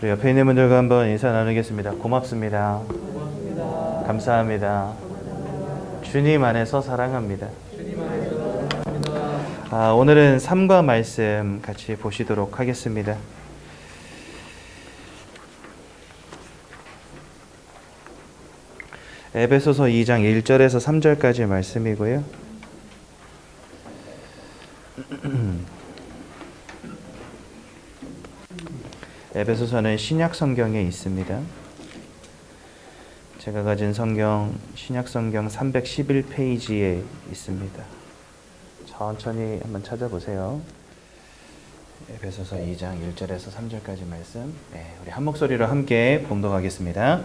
우리 옆에 있는 분들과 한번 인사 나누겠습니다. 고맙습니다. 감사합니다. 주님 안에서 사랑합니다. 오늘은 삶과 말씀 같이 보시도록 하겠습니다. 에베소서 2장 1절에서 3절까지 말씀이고요. 에베소서는 신약 성경에 있습니다. 제가 가진 성경 신약 성경 311페이지에 있습니다. 천천히 한번 찾아보세요. 에베소서 2장 1절에서 3절까지 말씀. 우리 한 목소리로 함께 봉독하겠습니다.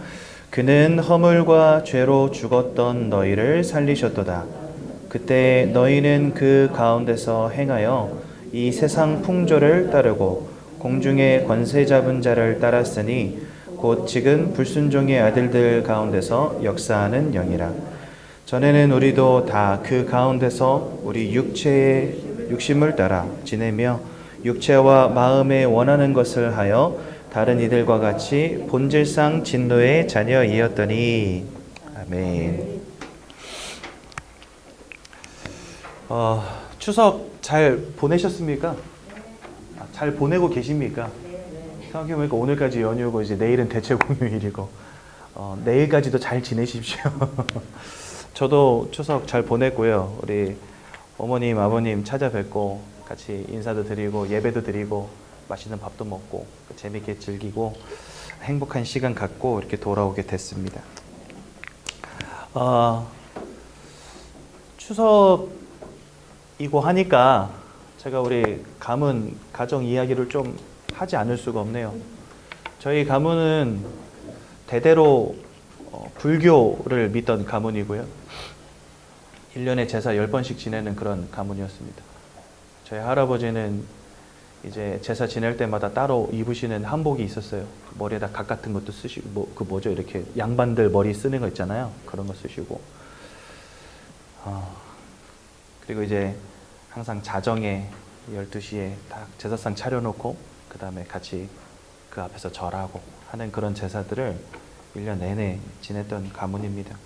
그는 허물과 죄로 죽었던 너희를 살리셨도다. 그때 너희는 그 가운데서 행하여 이 세상 풍조를 따르고 공중의 권세 잡은 자를 따랐으니 곧 지금 불순종의 아들들 가운데서 역사하는 영이라. 전에는 우리도 다 그 가운데서 우리 육체의 욕심을 따라 지내며 육체와 마음에 원하는 것을 하여 다른 이들과 같이 본질상 진노의 자녀이었더니. 아멘. 추석 잘 보내셨습니까? 잘 보내고 계십니까? 생각해보니까 오늘까지 연휴고 이제 내일은 대체 공휴일이고 내일까지도 잘 지내십시오. 저도 추석 잘 보냈고요. 우리 어머님, 아버님 찾아뵙고 같이 인사도 드리고 예배도 드리고 맛있는 밥도 먹고 재밌게 즐기고 행복한 시간 갖고 이렇게 돌아오게 됐습니다. 추석이고 하니까 제가 우리 가문 가정 이야기를 좀 하지 않을 수가 없네요. 저희 가문은 대대로 불교를 믿던 가문이고요. 1년에 제사 10번씩 지내는 그런 가문이었습니다. 저희 할아버지는 이제 제사 지낼 때마다 따로 입으시는 한복이 있었어요. 머리에다 각 같은 것도 쓰시고, 이렇게 양반들 머리 쓰는 거 있잖아요. 그런 거 쓰시고. 그리고 이제 항상 자정에 12시에 딱 제사상 차려놓고 그 다음에 같이 그 앞에서 절하고 하는 그런 제사들을 1년 내내 지냈던 가문입니다.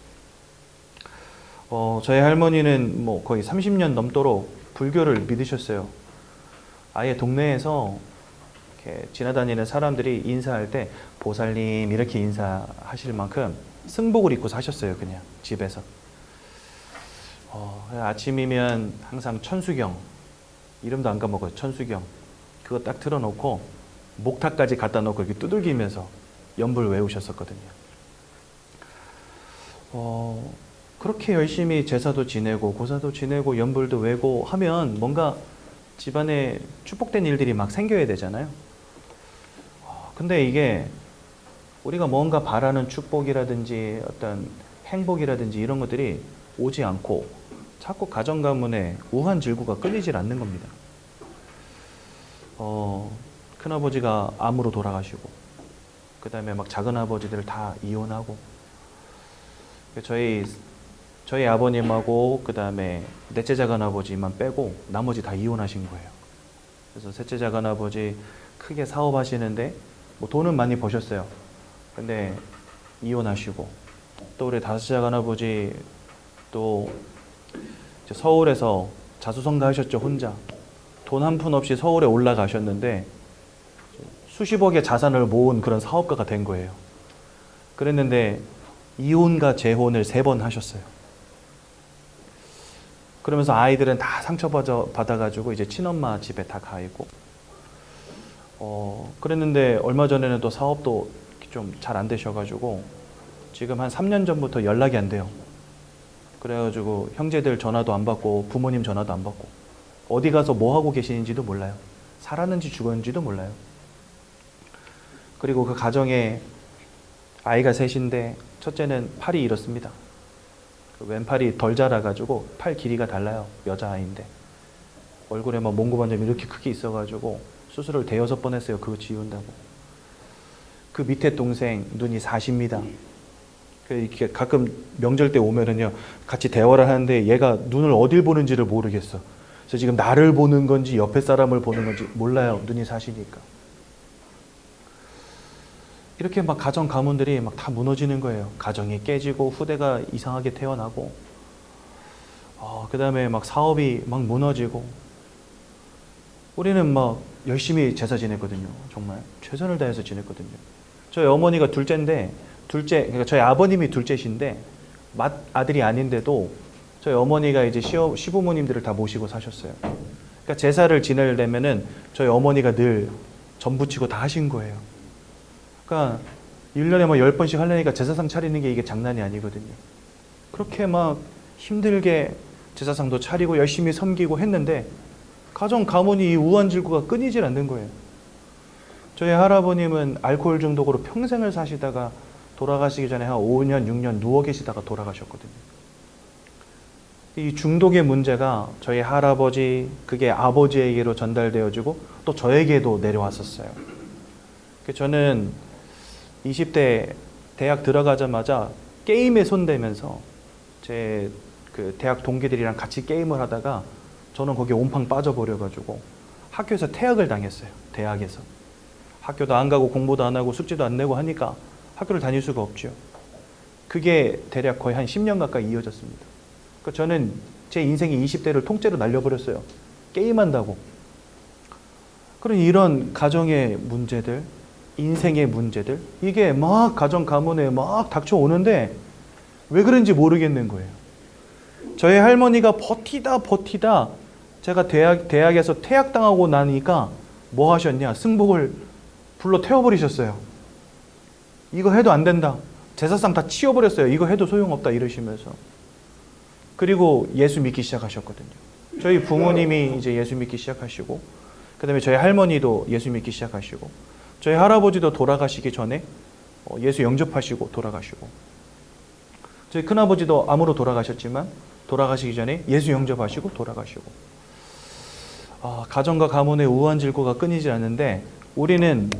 저희 할머니는 거의 30년 넘도록 불교를 믿으셨어요. 아예 동네에서 이렇게 지나다니는 사람들이 인사할 때 보살님 이렇게 인사하실 만큼 승복을 입고 사셨어요. 그냥 집에서. 아침이면 항상 천수경, 이름도 안 까먹어요. 천수경. 그거 딱 틀어놓고 목탁까지 갖다 놓고 이렇게 두들기면서 연불 외우셨었거든요. 그렇게 열심히 제사도 지내고 고사도 지내고 연불도 외고 하면 뭔가 집안에 축복된 일들이 막 생겨야 되잖아요. 근데 이게 우리가 뭔가 바라는 축복이라든지 어떤 행복이라든지 이런 것들이 오지 않고 자꾸 가정 가문에 우한 질구가 끊이질 않는 겁니다. 큰아버지가 암으로 돌아가시고 그 다음에 막 작은 아버지들 다 이혼하고 저희 아버님하고 그 다음에 넷째 작은 아버지만 빼고 나머지 다 이혼하신 거예요. 그래서 셋째 작은 아버지 크게 사업하시는데 돈은 많이 버셨어요. 근데 이혼하시고 또 우리 다섯째 작은 아버지 또 서울에서 자수성가 하셨죠. 혼자 돈 한 푼 없이 서울에 올라가셨는데 수십억의 자산을 모은 그런 사업가가 된 거예요. 그랬는데 이혼과 재혼을 3번 하셨어요. 그러면서 아이들은 다 상처받아가지고 이제 친엄마 집에 다 가 있고 그랬는데 얼마 전에는 또 사업도 좀 잘 안 되셔가지고 지금 한 3년 전부터 연락이 안 돼요. 그래가지고 형제들 전화도 안 받고 부모님 전화도 안 받고 어디 가서 뭐 하고 계시는지도 몰라요. 살았는지 죽었는지도 몰라요. 그리고 그 가정에 아이가 셋인데 첫째는 팔이 이렇습니다. 왼팔이 덜 자라가지고 팔 길이가 달라요. 여자아이인데 얼굴에 막 몽고반점이 이렇게 크게 있어가지고 수술을 5-6번 했어요. 그거 지운다고. 그 밑에 동생 눈이 4시입니다. 이렇게 가끔 명절 때 오면은요 같이 대화를 하는데 얘가 눈을 어딜 보는지를 모르겠어. 그래서 지금 나를 보는 건지 옆에 사람을 보는 건지 몰라요. 눈이 사시니까. 이렇게 막 가정 가문들이 막 다 무너지는 거예요. 가정이 깨지고 후대가 이상하게 태어나고, 그 다음에 막 사업이 막 무너지고. 우리는 막 열심히 제사 지냈거든요. 정말 최선을 다해서 지냈거든요. 저희 어머니가 둘째인데, 그러니까 저희 아버님이 둘째신데 맏아들이 아닌데도 저희 어머니가 이제 시부모님들을 다 모시고 사셨어요. 그러니까 제사를 지내려면은 저희 어머니가 늘 전부치고 다 하신 거예요. 그러니까 1년에 뭐 10번씩 하려니까 제사상 차리는 게 이게 장난이 아니거든요. 그렇게 막 힘들게 제사상도 차리고 열심히 섬기고 했는데 가정 가문이 이 우환질구가 끊이질 않는 거예요. 저희 할아버님은 알코올 중독으로 평생을 사시다가 돌아가시기 전에 한 5년, 6년 누워 계시다가 돌아가셨거든요. 이 중독의 문제가 저희 할아버지, 그게 아버지에게로 전달되어지고 또 저에게도 내려왔었어요. 저는 20대 대학 들어가자마자 게임에 손대면서 제 그 대학 동기들이랑 같이 게임을 하다가 저는 거기에 온팡 빠져버려가지고 학교에서 퇴학을 당했어요. 대학에서. 학교도 안 가고 공부도 안 하고 숙제도 안 내고 하니까 학교를 다닐 수가 없죠. 그게 대략 거의 한 10년 가까이 이어졌습니다. 그러니까 저는 제 인생의 20대를 통째로 날려버렸어요. 게임한다고. 그런 이런 가정의 문제들, 인생의 문제들, 이게 막 가정 가문에 막 닥쳐오는데 왜 그런지 모르겠는 거예요. 저희 할머니가 버티다 제가 대학에서 퇴학당하고 나니까 뭐 하셨냐? 승복을 불러 태워버리셨어요. 이거 해도 안 된다. 제사상 다 치워버렸어요. 이거 해도 소용없다 이러시면서. 그리고 예수 믿기 시작하셨거든요. 저희 부모님이 이제 예수 믿기 시작하시고, 그 다음에 저희 할머니도 예수 믿기 시작하시고, 저희 할아버지도 돌아가시기 전에 예수 영접하시고 돌아가시고, 저희 큰아버지도 암으로 돌아가셨지만 돌아가시기 전에 예수 영접하시고 돌아가시고. 가정과 가문의 우환질고가 끊이지 않는데 우리는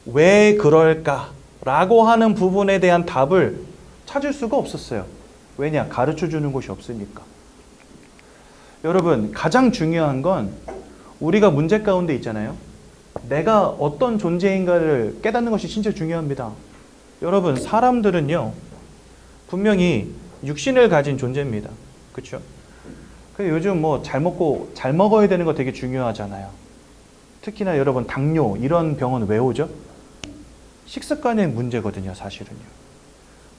왜 그럴까라고 하는 부분에 대한 답을 찾을 수가 없었어요. 왜냐? 가르쳐 주는 곳이 없으니까. 여러분, 가장 중요한 건 우리가 문제 가운데 있잖아요. 내가 어떤 존재인가를 깨닫는 것이 진짜 중요합니다. 여러분, 사람들은요, 분명히 육신을 가진 존재입니다. 그렇죠? 요즘 뭐 잘 먹고 잘 먹어야 되는 거 되게 중요하잖아요. 특히나 여러분, 당뇨 이런 병은 왜 오죠? 식습관의 문제거든요, 사실은요.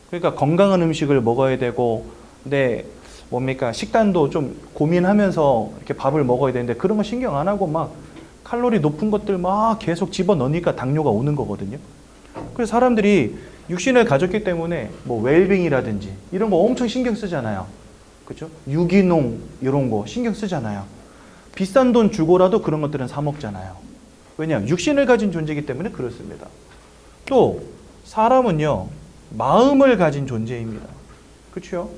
그러니까 건강한 음식을 먹어야 되고, 근데 뭡니까? 식단도 좀 고민하면서 이렇게 밥을 먹어야 되는데 그런 거 신경 안 하고 막 칼로리 높은 것들 막 계속 집어넣으니까 당뇨가 오는 거거든요. 그래서 사람들이 육신을 가졌기 때문에 뭐 웰빙이라든지 이런 거 엄청 신경 쓰잖아요. 그렇죠? 유기농 이런 거 신경 쓰잖아요. 비싼 돈 주고라도 그런 것들은 사 먹잖아요. 왜냐? 육신을 가진 존재이기 때문에 그렇습니다. 또 사람은요, 마음을 가진 존재입니다. 그렇죠?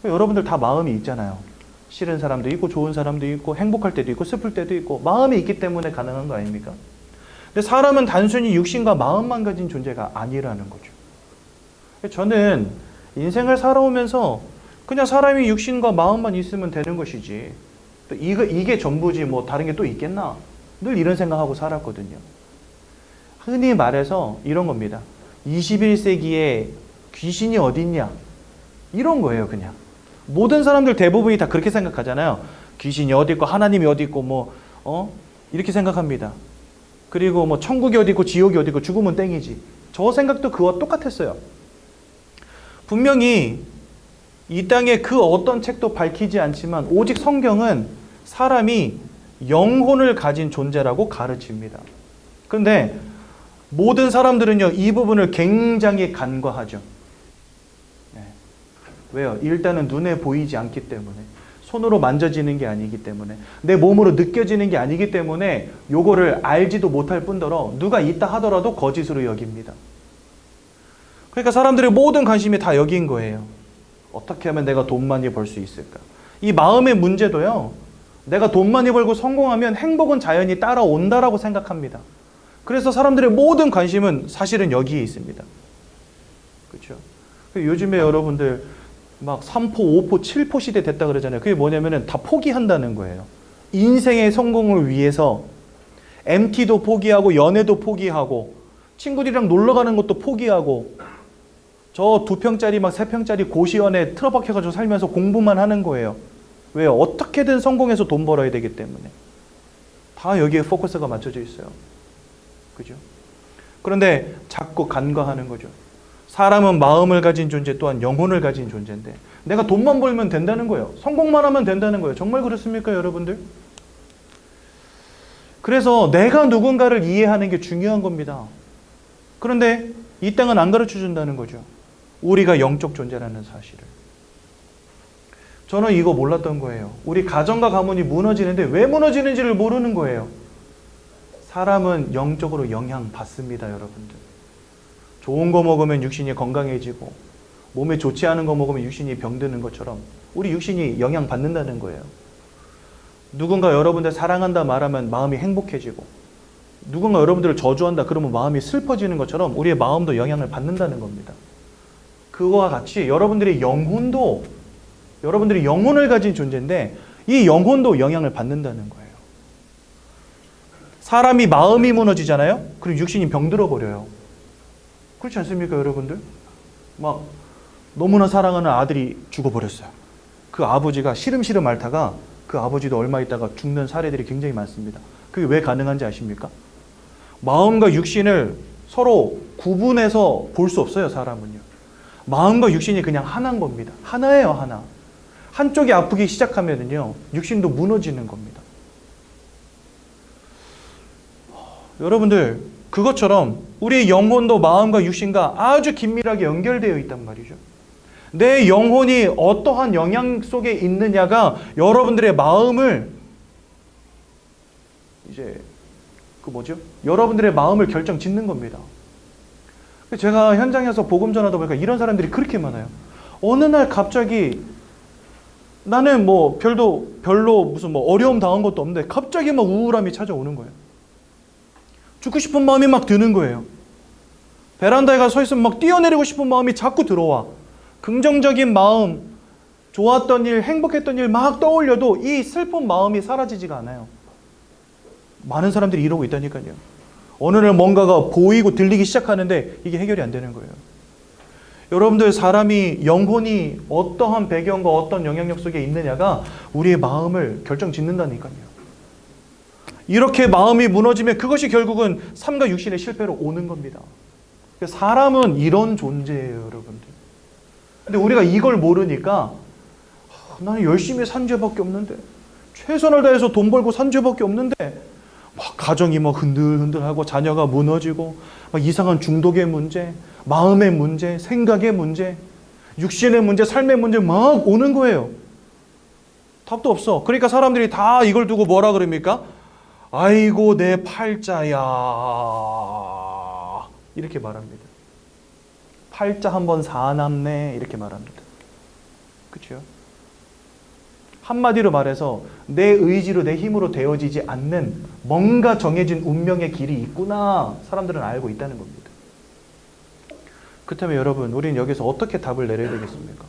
여러분들 다 마음이 있잖아요. 싫은 사람도 있고 좋은 사람도 있고 행복할 때도 있고 슬플 때도 있고 마음이 있기 때문에 가능한 거 아닙니까? 근데 사람은 단순히 육신과 마음만 가진 존재가 아니라는 거죠. 저는 인생을 살아오면서 그냥 사람이 육신과 마음만 있으면 되는 것이지 또 이게 전부지 뭐 다른 게 또 있겠나? 늘 이런 생각하고 살았거든요. 흔히 말해서 이런 겁니다. 21세기에 귀신이 어딨냐? 이런 거예요, 그냥. 모든 사람들 대부분이 다 그렇게 생각하잖아요. 귀신이 어디 있고 하나님이 어디 있고 이렇게 생각합니다. 그리고 뭐 천국이 어디 있고 지옥이 어디 있고 죽으면 땡이지. 저 생각도 그와 똑같았어요. 분명히 이 땅에 그 어떤 책도 밝히지 않지만 오직 성경은 사람이 영혼을 가진 존재라고 가르칩니다. 그런데 모든 사람들은요, 이 부분을 굉장히 간과하죠. 왜요? 일단은 눈에 보이지 않기 때문에, 손으로 만져지는 게 아니기 때문에, 내 몸으로 느껴지는 게 아니기 때문에 요거를 알지도 못할 뿐더러 누가 있다 하더라도 거짓으로 여깁니다. 그러니까 사람들의 모든 관심이 다 여기인 거예요. 어떻게 하면 내가 돈 많이 벌 수 있을까? 이 마음의 문제도요, 내가 돈 많이 벌고 성공하면 행복은 자연히 따라온다라고 생각합니다. 그래서 사람들의 모든 관심은 사실은 여기에 있습니다. 그렇죠? 요즘에 여러분들 막 3포, 5포, 7포 시대 됐다 그러잖아요. 그게 뭐냐면은 다 포기한다는 거예요. 인생의 성공을 위해서 MT도 포기하고 연애도 포기하고 친구들이랑 놀러 가는 것도 포기하고 저 2평짜리 막 3평짜리 고시원에 틀어박혀가지고 살면서 공부만 하는 거예요. 왜요? 어떻게든 성공해서 돈 벌어야 되기 때문에. 다 여기에 포커스가 맞춰져 있어요. 그죠? 그런데 자꾸 간과하는 거죠. 사람은 마음을 가진 존재 또한 영혼을 가진 존재인데 내가 돈만 벌면 된다는 거예요. 성공만 하면 된다는 거예요. 정말 그렇습니까, 여러분들? 그래서 내가 누군가를 이해하는 게 중요한 겁니다. 그런데 이 땅은 안 가르쳐 준다는 거죠. 우리가 영적 존재라는 사실을. 저는 이거 몰랐던 거예요. 우리 가정과 가문이 무너지는데 왜 무너지는지를 모르는 거예요. 사람은 영적으로 영향받습니다, 여러분들. 좋은 거 먹으면 육신이 건강해지고 몸에 좋지 않은 거 먹으면 육신이 병드는 것처럼 우리 육신이 영향받는다는 거예요. 누군가 여러분들 사랑한다 말하면 마음이 행복해지고 누군가 여러분들을 저주한다 그러면 마음이 슬퍼지는 것처럼 우리의 마음도 영향을 받는다는 겁니다. 그거와 같이 여러분들의 영혼도 여러분들이 영혼을 가진 존재인데 이 영혼도 영향을 받는다는 거예요. 사람이 마음이 무너지잖아요. 그리고 육신이 병들어 버려요. 그렇지 않습니까, 여러분들? 막 너무나 사랑하는 아들이 죽어버렸어요. 그 아버지가 시름시름 앓다가 그 아버지도 얼마 있다가 죽는 사례들이 굉장히 많습니다. 그게 왜 가능한지 아십니까? 마음과 육신을 서로 구분해서 볼 수 없어요, 사람은요. 마음과 육신이 그냥 하나인 겁니다. 하나예요, 하나. 한쪽이 아프기 시작하면은요, 육신도 무너지는 겁니다. 여러분들, 그것처럼 우리의 영혼도 마음과 육신과 아주 긴밀하게 연결되어 있단 말이죠. 내 영혼이 어떠한 영향 속에 있느냐가 여러분들의 마음을 여러분들의 마음을 결정 짓는 겁니다. 제가 현장에서 복음 전하다 보니까 이런 사람들이 그렇게 많아요. 어느 날 갑자기 나는 별로 무슨 어려움 당한 것도 없는데 갑자기 막 우울함이 찾아오는 거예요. 죽고 싶은 마음이 막 드는 거예요. 베란다에 가서 서 있으면 막 뛰어내리고 싶은 마음이 자꾸 들어와. 긍정적인 마음, 좋았던 일, 행복했던 일 막 떠올려도 이 슬픈 마음이 사라지지가 않아요. 많은 사람들이 이러고 있다니까요. 어느 날 뭔가가 보이고 들리기 시작하는데 이게 해결이 안 되는 거예요. 여러분들, 사람이 영혼이 어떠한 배경과 어떤 영향력 속에 있느냐가 우리의 마음을 결정짓는다니까요. 이렇게 마음이 무너지면 그것이 결국은 삶과 육신의 실패로 오는 겁니다. 사람은 이런 존재예요, 여러분들. 근데 우리가 이걸 모르니까 나는 열심히 산 죄밖에 없는데, 최선을 다해서 돈 벌고 산 죄밖에 없는데 막 가정이 막 흔들흔들하고 자녀가 무너지고 막 이상한 중독의 문제, 마음의 문제, 생각의 문제, 육신의 문제, 삶의 문제 막 오는 거예요. 답도 없어. 그러니까 사람들이 다 이걸 두고 뭐라 그럽니까? 아이고 내 팔자야, 이렇게 말합니다. 팔자 한번 사납네, 이렇게 말합니다. 그렇죠? 한마디로 말해서 내 의지로 내 힘으로 되어지지 않는 뭔가 정해진 운명의 길이 있구나, 사람들은 알고 있다는 겁니다. 그렇다면 여러분, 우리는 여기서 어떻게 답을 내려야 되겠습니까?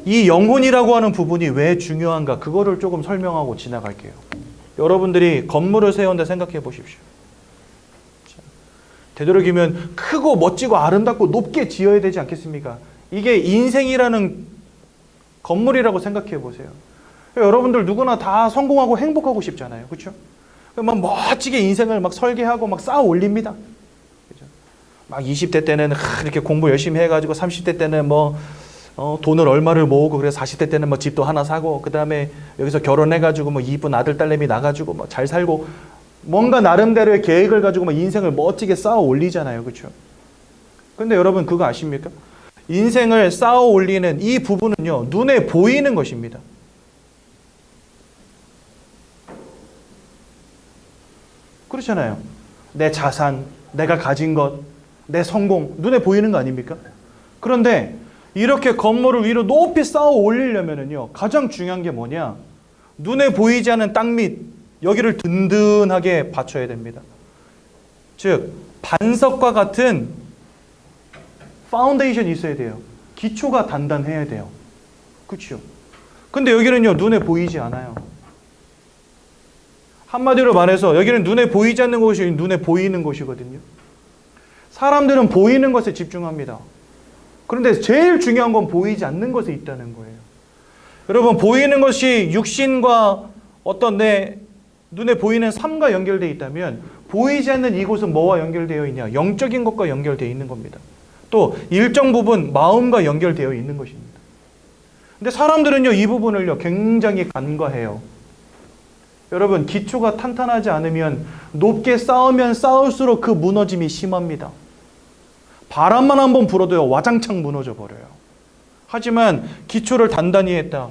이 영혼이라고 하는 부분이 왜 중요한가, 그거를 조금 설명하고 지나갈게요. 여러분들이 건물을 세운다 생각해 보십시오. 되도록이면 크고 멋지고 아름답고 높게 지어야 되지 않겠습니까? 이게 인생이라는 건물이라고 생각해 보세요. 여러분들 누구나 다 성공하고 행복하고 싶잖아요. 그렇죠? 막 멋지게 인생을 막 설계하고 막 쌓아 올립니다. 그렇죠? 막 20대 때는 이렇게 공부 열심히 해가지고 30대 때는 돈을 얼마를 모으고, 그래서 40대 때는 집도 하나 사고, 그 다음에 여기서 결혼해가지고 이쁜 아들 딸내미 나가지고 잘 살고, 뭔가 나름대로의 계획을 가지고 인생을 멋지게 쌓아 올리잖아요. 그렇죠? 근데 여러분 그거 아십니까? 인생을 쌓아 올리는 이 부분은요, 눈에 보이는 것입니다. 그렇잖아요. 내 자산, 내가 가진 것, 내 성공, 눈에 보이는 거 아닙니까? 그런데 이렇게 건물을 위로 높이 쌓아 올리려면은요, 가장 중요한 게 뭐냐? 눈에 보이지 않는 땅 밑, 여기를 든든하게 받쳐야 됩니다. 즉, 반석과 같은 파운데이션이 있어야 돼요. 기초가 단단해야 돼요. 그렇죠? 근데 여기는요, 눈에 보이지 않아요. 한마디로 말해서 여기는 눈에 보이지 않는 곳이 눈에 보이는 곳이거든요. 사람들은 보이는 것에 집중합니다. 그런데 제일 중요한 건 보이지 않는 것에 있다는 거예요. 여러분, 보이는 것이 육신과 어떤 내 눈에 보이는 삶과 연결되어 있다면 보이지 않는 이곳은 뭐와 연결되어 있냐? 영적인 것과 연결되어 있는 겁니다. 또 일정 부분 마음과 연결되어 있는 것입니다. 근데 사람들은요, 이 부분을요 굉장히 간과해요. 여러분, 기초가 탄탄하지 않으면 높게 쌓으면 쌓을수록 그 무너짐이 심합니다. 바람만 한번 불어도요 와장창 무너져 버려요. 하지만 기초를 단단히 했다.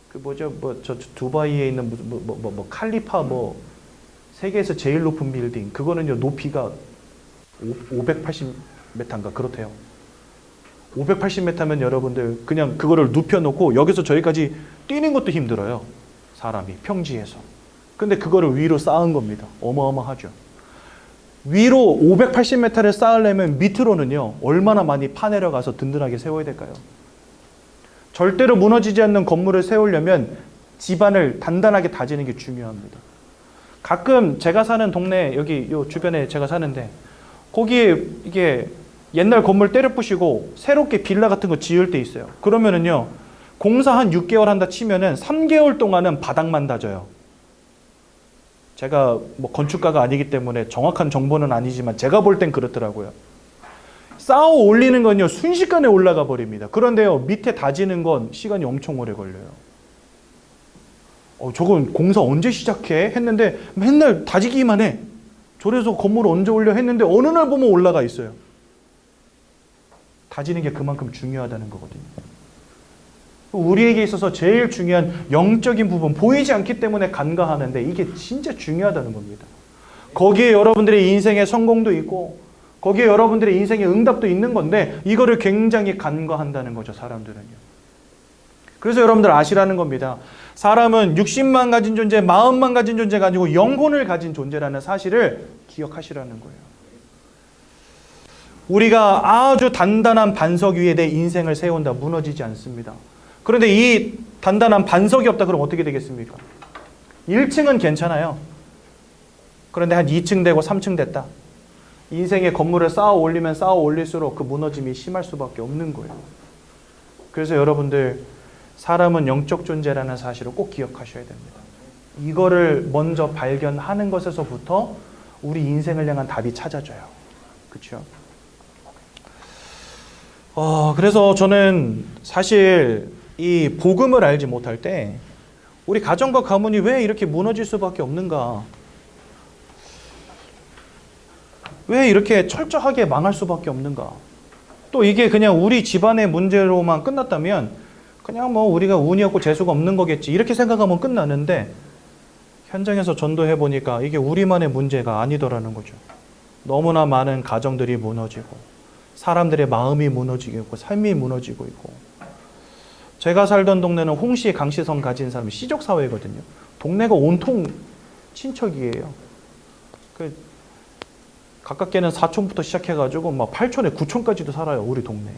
그 뭐죠? 저 두바이에 있는 칼리파 세계에서 제일 높은 빌딩, 그거는요 높이가 580m인가 그렇대요. 580m면 여러분들 그냥 그거를 눕혀놓고 여기서 저기까지 뛰는 것도 힘들어요. 사람이 평지에서. 근데 그거를 위로 쌓은 겁니다. 어마어마하죠. 위로 580m를 쌓으려면 밑으로는요 얼마나 많이 파내려가서 든든하게 세워야 될까요? 절대로 무너지지 않는 건물을 세우려면 지반을 단단하게 다지는 게 중요합니다. 가끔 제가 사는 동네, 여기 요 주변에 제가 사는데 거기에 이게 옛날 건물 때려 부시고 새롭게 빌라 같은 거 지을 때 있어요. 그러면은요 공사 한 6개월 한다 치면은 3개월 동안은 바닥만 다져요. 제가 건축가가 아니기 때문에 정확한 정보는 아니지만 제가 볼 땐 그렇더라고요. 쌓아 올리는 건요 순식간에 올라가 버립니다. 그런데요 밑에 다지는 건 시간이 엄청 오래 걸려요. 저건 공사 언제 시작해? 했는데 맨날 다지기만 해. 저래서 건물 언제 올려? 했는데 어느 날 보면 올라가 있어요. 다지는 게 그만큼 중요하다는 거거든요. 우리에게 있어서 제일 중요한 영적인 부분, 보이지 않기 때문에 간과하는데 이게 진짜 중요하다는 겁니다. 거기에 여러분들의 인생의 성공도 있고 거기에 여러분들의 인생의 응답도 있는 건데 이거를 굉장히 간과한다는 거죠, 사람들은요. 그래서 여러분들 아시라는 겁니다. 사람은 육신만 가진 존재, 마음만 가진 존재가 아니고 영혼을 가진 존재라는 사실을 기억하시라는 거예요. 우리가 아주 단단한 반석 위에 내 인생을 세운다, 무너지지 않습니다. 그런데 이 단단한 반석이 없다 그럼 어떻게 되겠습니까? 1층은 괜찮아요. 그런데 한 2층 되고 3층 됐다. 인생의 건물을 쌓아 올리면 쌓아 올릴수록 그 무너짐이 심할 수밖에 없는 거예요. 그래서 여러분들 사람은 영적 존재라는 사실을 꼭 기억하셔야 됩니다. 이거를 먼저 발견하는 것에서부터 우리 인생을 향한 답이 찾아져요. 그렇죠? 그래서 저는 사실 이 복음을 알지 못할 때 우리 가정과 가문이 왜 이렇게 무너질 수밖에 없는가? 왜 이렇게 철저하게 망할 수밖에 없는가? 또 이게 그냥 우리 집안의 문제로만 끝났다면 그냥 우리가 운이 없고 재수가 없는 거겠지 이렇게 생각하면 끝나는데 현장에서 전도해 보니까 이게 우리만의 문제가 아니더라는 거죠. 너무나 많은 가정들이 무너지고 사람들의 마음이 무너지고 있고 삶이 무너지고 있고, 제가 살던 동네는 홍시, 강시성 가진 사람이 시족사회거든요. 동네가 온통 친척이에요. 가깝게는 사촌부터 시작해가지고 막 8촌에 9촌까지도 살아요. 우리 동네에.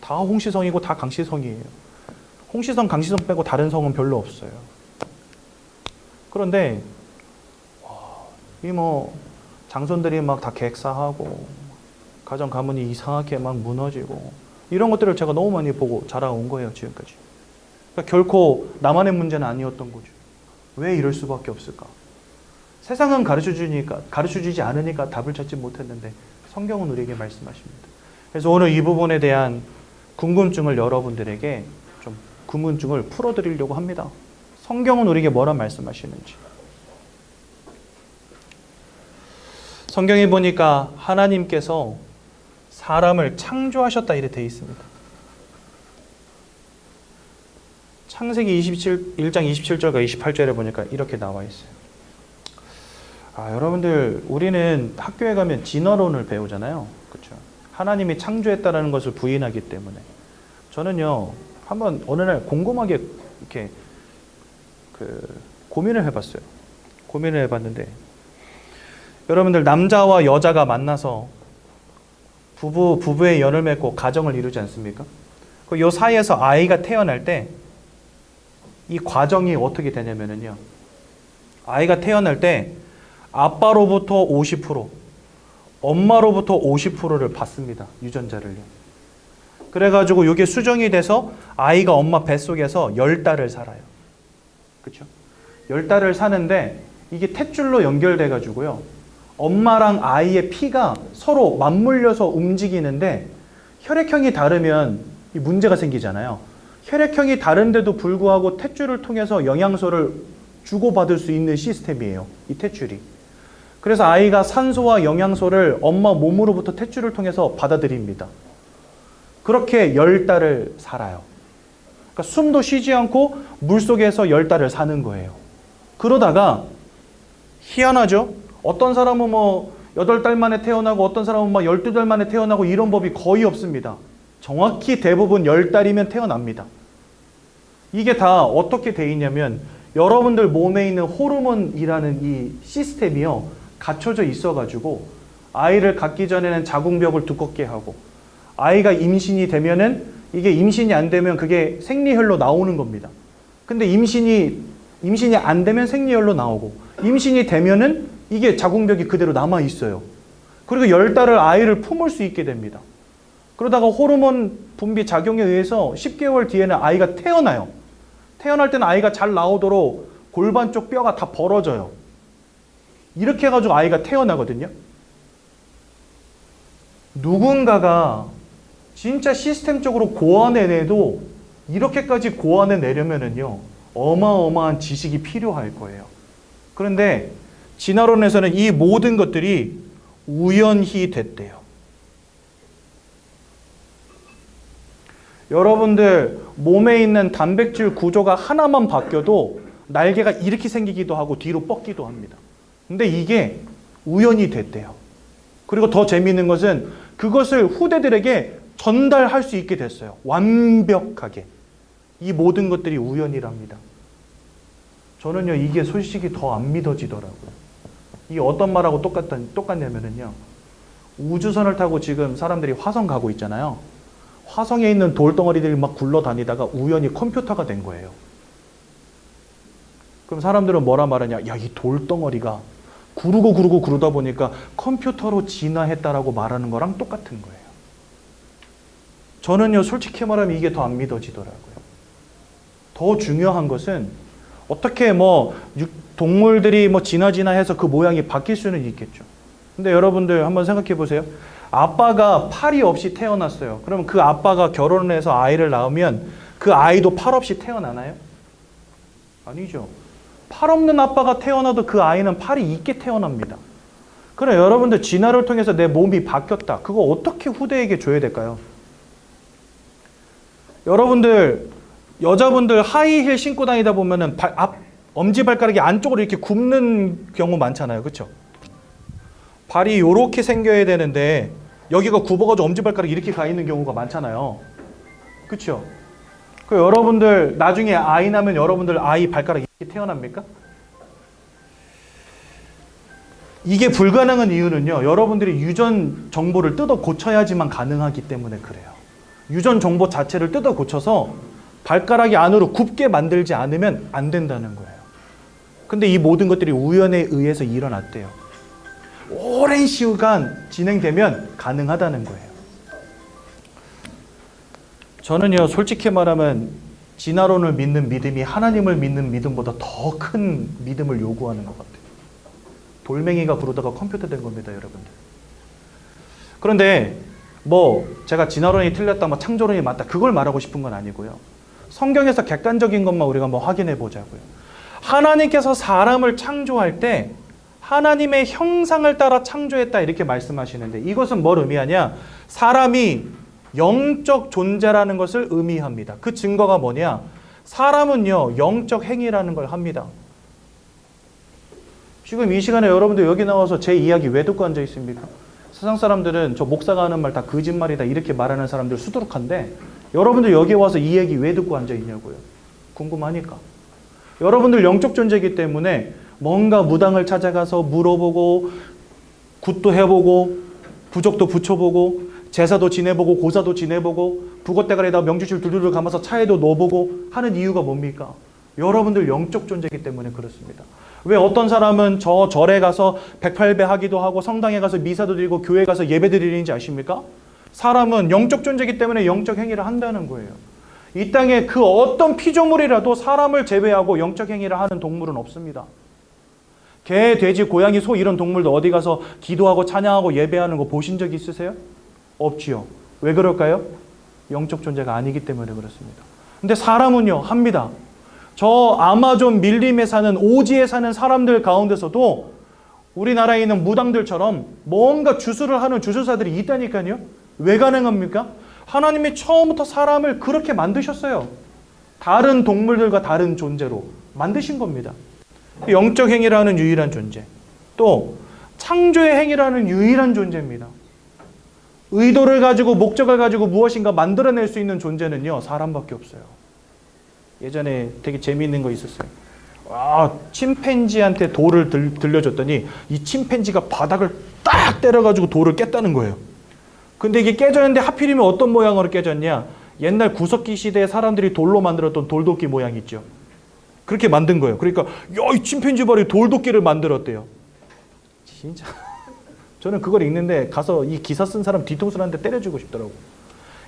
다 홍시성이고 다 강시성이에요. 홍시성, 강시성 빼고 다른 성은 별로 없어요. 그런데 이 장손들이 막 다 객사하고 가정 가문이 이상하게 막 무너지고 이런 것들을 제가 너무 많이 보고 자라온 거예요, 지금까지. 그러니까 결코 나만의 문제는 아니었던 거죠. 왜 이럴 수밖에 없을까? 세상은 가르쳐주지 않으니까 답을 찾지 못했는데 성경은 우리에게 말씀하십니다. 그래서 오늘 이 부분에 대한 궁금증을 여러분들에게 좀 궁금증을 풀어드리려고 합니다. 성경은 우리에게 뭐라 말씀하시는지. 성경에 보니까 하나님께서 사람을 창조하셨다 이렇게 되어 있습니다. 창세기 1장 27절과 28절에 보니까 이렇게 나와 있어요. 여러분들 우리는 학교에 가면 진화론을 배우잖아요. 그렇죠? 하나님이 창조했다라는 것을 부인하기 때문에 저는요 한번 어느 날 곰곰하게 이렇게 고민을 해봤어요. 고민을 해봤는데 여러분들 남자와 여자가 만나서 부부의 연을 맺고 가정을 이루지 않습니까? 그 사이에서 아이가 태어날 때 이 과정이 어떻게 되냐면요. 아이가 태어날 때 아빠로부터 50%, 엄마로부터 50%를 받습니다. 유전자를요. 그래가지고 이게 수정이 돼서 아이가 엄마 뱃속에서 10달을 살아요. 그렇죠? 10달을 사는데 이게 탯줄로 연결돼가지고요. 엄마랑 아이의 피가 서로 맞물려서 움직이는데 혈액형이 다르면 이 문제가 생기잖아요. 혈액형이 다른데도 불구하고 탯줄을 통해서 영양소를 주고받을 수 있는 시스템이에요. 이 탯줄이. 그래서 아이가 산소와 영양소를 엄마 몸으로부터 탯줄을 통해서 받아들입니다. 그렇게 10달을 살아요. 그러니까 숨도 쉬지 않고 물속에서 10달을 사는 거예요. 그러다가 희한하죠? 어떤 사람은 뭐 8달 만에 태어나고 어떤 사람은 막 12달 만에 태어나고 이런 법이 거의 없습니다. 정확히 대부분 10달이면 태어납니다. 이게 다 어떻게 돼 있냐면 여러분들 몸에 있는 호르몬이라는 이 시스템이요. 갖춰져 있어가지고 아이를 갖기 전에는 자궁벽을 두껍게 하고 아이가 임신이 되면은 이게 임신이 안 되면 그게 생리혈로 나오는 겁니다. 근데 임신이 안 되면 생리혈로 나오고 임신이 되면은 이게 자궁벽이 그대로 남아 있어요. 그리고 10달을 아이를 품을 수 있게 됩니다. 그러다가 호르몬 분비 작용에 의해서 10개월 뒤에는 아이가 태어나요. 태어날 때는 아이가 잘 나오도록 골반 쪽 뼈가 다 벌어져요. 이렇게 해가지고 아이가 태어나거든요. 누군가가 진짜 시스템적으로 고안해내도 이렇게까지 고안해내려면은요, 어마어마한 지식이 필요할 거예요. 그런데 진화론에서는 이 모든 것들이 우연히 됐대요. 여러분들 몸에 있는 단백질 구조가 하나만 바뀌어도 날개가 이렇게 생기기도 하고 뒤로 뻗기도 합니다. 근데 이게 우연히 됐대요. 그리고 더 재미있는 것은 그것을 후대들에게 전달할 수 있게 됐어요. 완벽하게. 이 모든 것들이 우연이랍니다. 저는요, 이게 솔직히 더 안 믿어지더라고요. 이게 어떤 말하고 똑같냐면요. 우주선을 타고 지금 사람들이 화성 가고 있잖아요. 화성에 있는 돌덩어리들이 막 굴러다니다가 우연히 컴퓨터가 된 거예요. 그럼 사람들은 뭐라 말하냐? 야, 이 돌덩어리가 구르고 그러다 보니까 컴퓨터로 진화했다라고 말하는 거랑 똑같은 거예요. 저는요, 솔직히 말하면 이게 더 안 믿어지더라고요. 더 중요한 것은 어떻게 동물들이 진화해서 그 모양이 바뀔 수는 있겠죠. 근데 여러분들 한번 생각해 보세요. 아빠가 팔이 없이 태어났어요. 그러면 그 아빠가 결혼을 해서 아이를 낳으면 그 아이도 팔 없이 태어나나요? 아니죠. 팔 없는 아빠가 태어나도 그 아이는 팔이 있게 태어납니다. 그럼 여러분들 진화를 통해서 내 몸이 바뀌었다. 그거 어떻게 후대에게 줘야 될까요? 여러분들 여자분들 하이힐 신고 다니다 보면은 엄지발가락이 안쪽으로 이렇게 굽는 경우 많잖아요. 그렇죠? 발이 이렇게 생겨야 되는데 여기가 굽어가지고 엄지발가락이 이렇게 가 있는 경우가 많잖아요. 그렇죠? 그 여러분들 나중에 아이 낳으면 여러분들 아이 발가락이 이렇게 태어납니까? 이게 불가능한 이유는요. 여러분들이 유전 정보를 뜯어 고쳐야지만 가능하기 때문에 그래요. 유전 정보 자체를 뜯어 고쳐서 발가락이 안으로 굽게 만들지 않으면 안 된다는 거예요. 근데 이 모든 것들이 우연에 의해서 일어났대요. 오랜 시간 진행되면 가능하다는 거예요. 저는요, 솔직히 말하면 진화론을 믿는 믿음이 하나님을 믿는 믿음보다 더 큰 믿음을 요구하는 것 같아요. 돌멩이가 구르다가 컴퓨터 된 겁니다, 여러분들. 그런데 제가 진화론이 틀렸다, 창조론이 맞다, 그걸 말하고 싶은 건 아니고요. 성경에서 객관적인 것만 우리가 한번 확인해 보자고요. 하나님께서 사람을 창조할 때 하나님의 형상을 따라 창조했다 이렇게 말씀하시는데 이것은 뭘 의미하냐? 사람이 영적 존재라는 것을 의미합니다. 그 증거가 뭐냐? 사람은요, 영적 행위라는 걸 합니다. 지금 이 시간에 여러분들 여기 나와서 제 이야기 왜 듣고 앉아 있습니까? 세상 사람들은 저 목사가 하는 말 다 거짓말이다 이렇게 말하는 사람들 수두룩한데 여러분들 여기 와서 이 얘기 왜 듣고 앉아 있냐고요? 궁금하니까. 여러분들 영적 존재이기 때문에 뭔가 무당을 찾아가서 물어보고 굿도 해보고 부적도 붙여보고 제사도 지내보고 고사도 지내보고 북어대가리에다 명주실 두루루 감아서 차에도 넣어보고 하는 이유가 뭡니까? 여러분들 영적 존재이기 때문에 그렇습니다. 왜 어떤 사람은 저 절에 가서 108배 하기도 하고 성당에 가서 미사도 드리고 교회 가서 예배 드리는지 아십니까? 사람은 영적 존재이기 때문에 영적 행위를 한다는 거예요. 이 땅에 그 어떤 피조물이라도 사람을 제외하고 영적 행위를 하는 동물은 없습니다. 개, 돼지, 고양이, 소 이런 동물도 어디 가서 기도하고 찬양하고 예배하는 거 보신 적 있으세요? 없지요. 왜 그럴까요? 영적 존재가 아니기 때문에 그렇습니다. 근데 사람은요, 합니다. 저 아마존 밀림에 사는 오지에 사는 사람들 가운데서도 우리나라에 있는 무당들처럼 뭔가 주술을 하는 주술사들이 있다니까요. 왜 가능합니까? 하나님이 처음부터 사람을 그렇게 만드셨어요. 다른 동물들과 다른 존재로 만드신 겁니다. 영적 행위라는 유일한 존재, 또 창조의 행위라는 유일한 존재입니다. 의도를 가지고 목적을 가지고 무엇인가 만들어낼 수 있는 존재는요, 사람밖에 없어요. 예전에 되게 재미있는 거 있었어요. 침팬지한테 돌을 들려줬더니 이 침팬지가 바닥을 딱 때려가지고 돌을 깼다는 거예요. 근데 이게 깨졌는데 하필이면 어떤 모양으로 깨졌냐? 옛날 구석기 시대에 사람들이 돌로 만들었던 돌도끼 모양 있죠. 그렇게 만든 거예요. 그러니까 이 침팬지 발이 돌도끼를 만들었대요. 진짜 저는 그걸 읽는데 가서 이 기사 쓴 사람 뒤통수를 한 대 때려주고 싶더라고.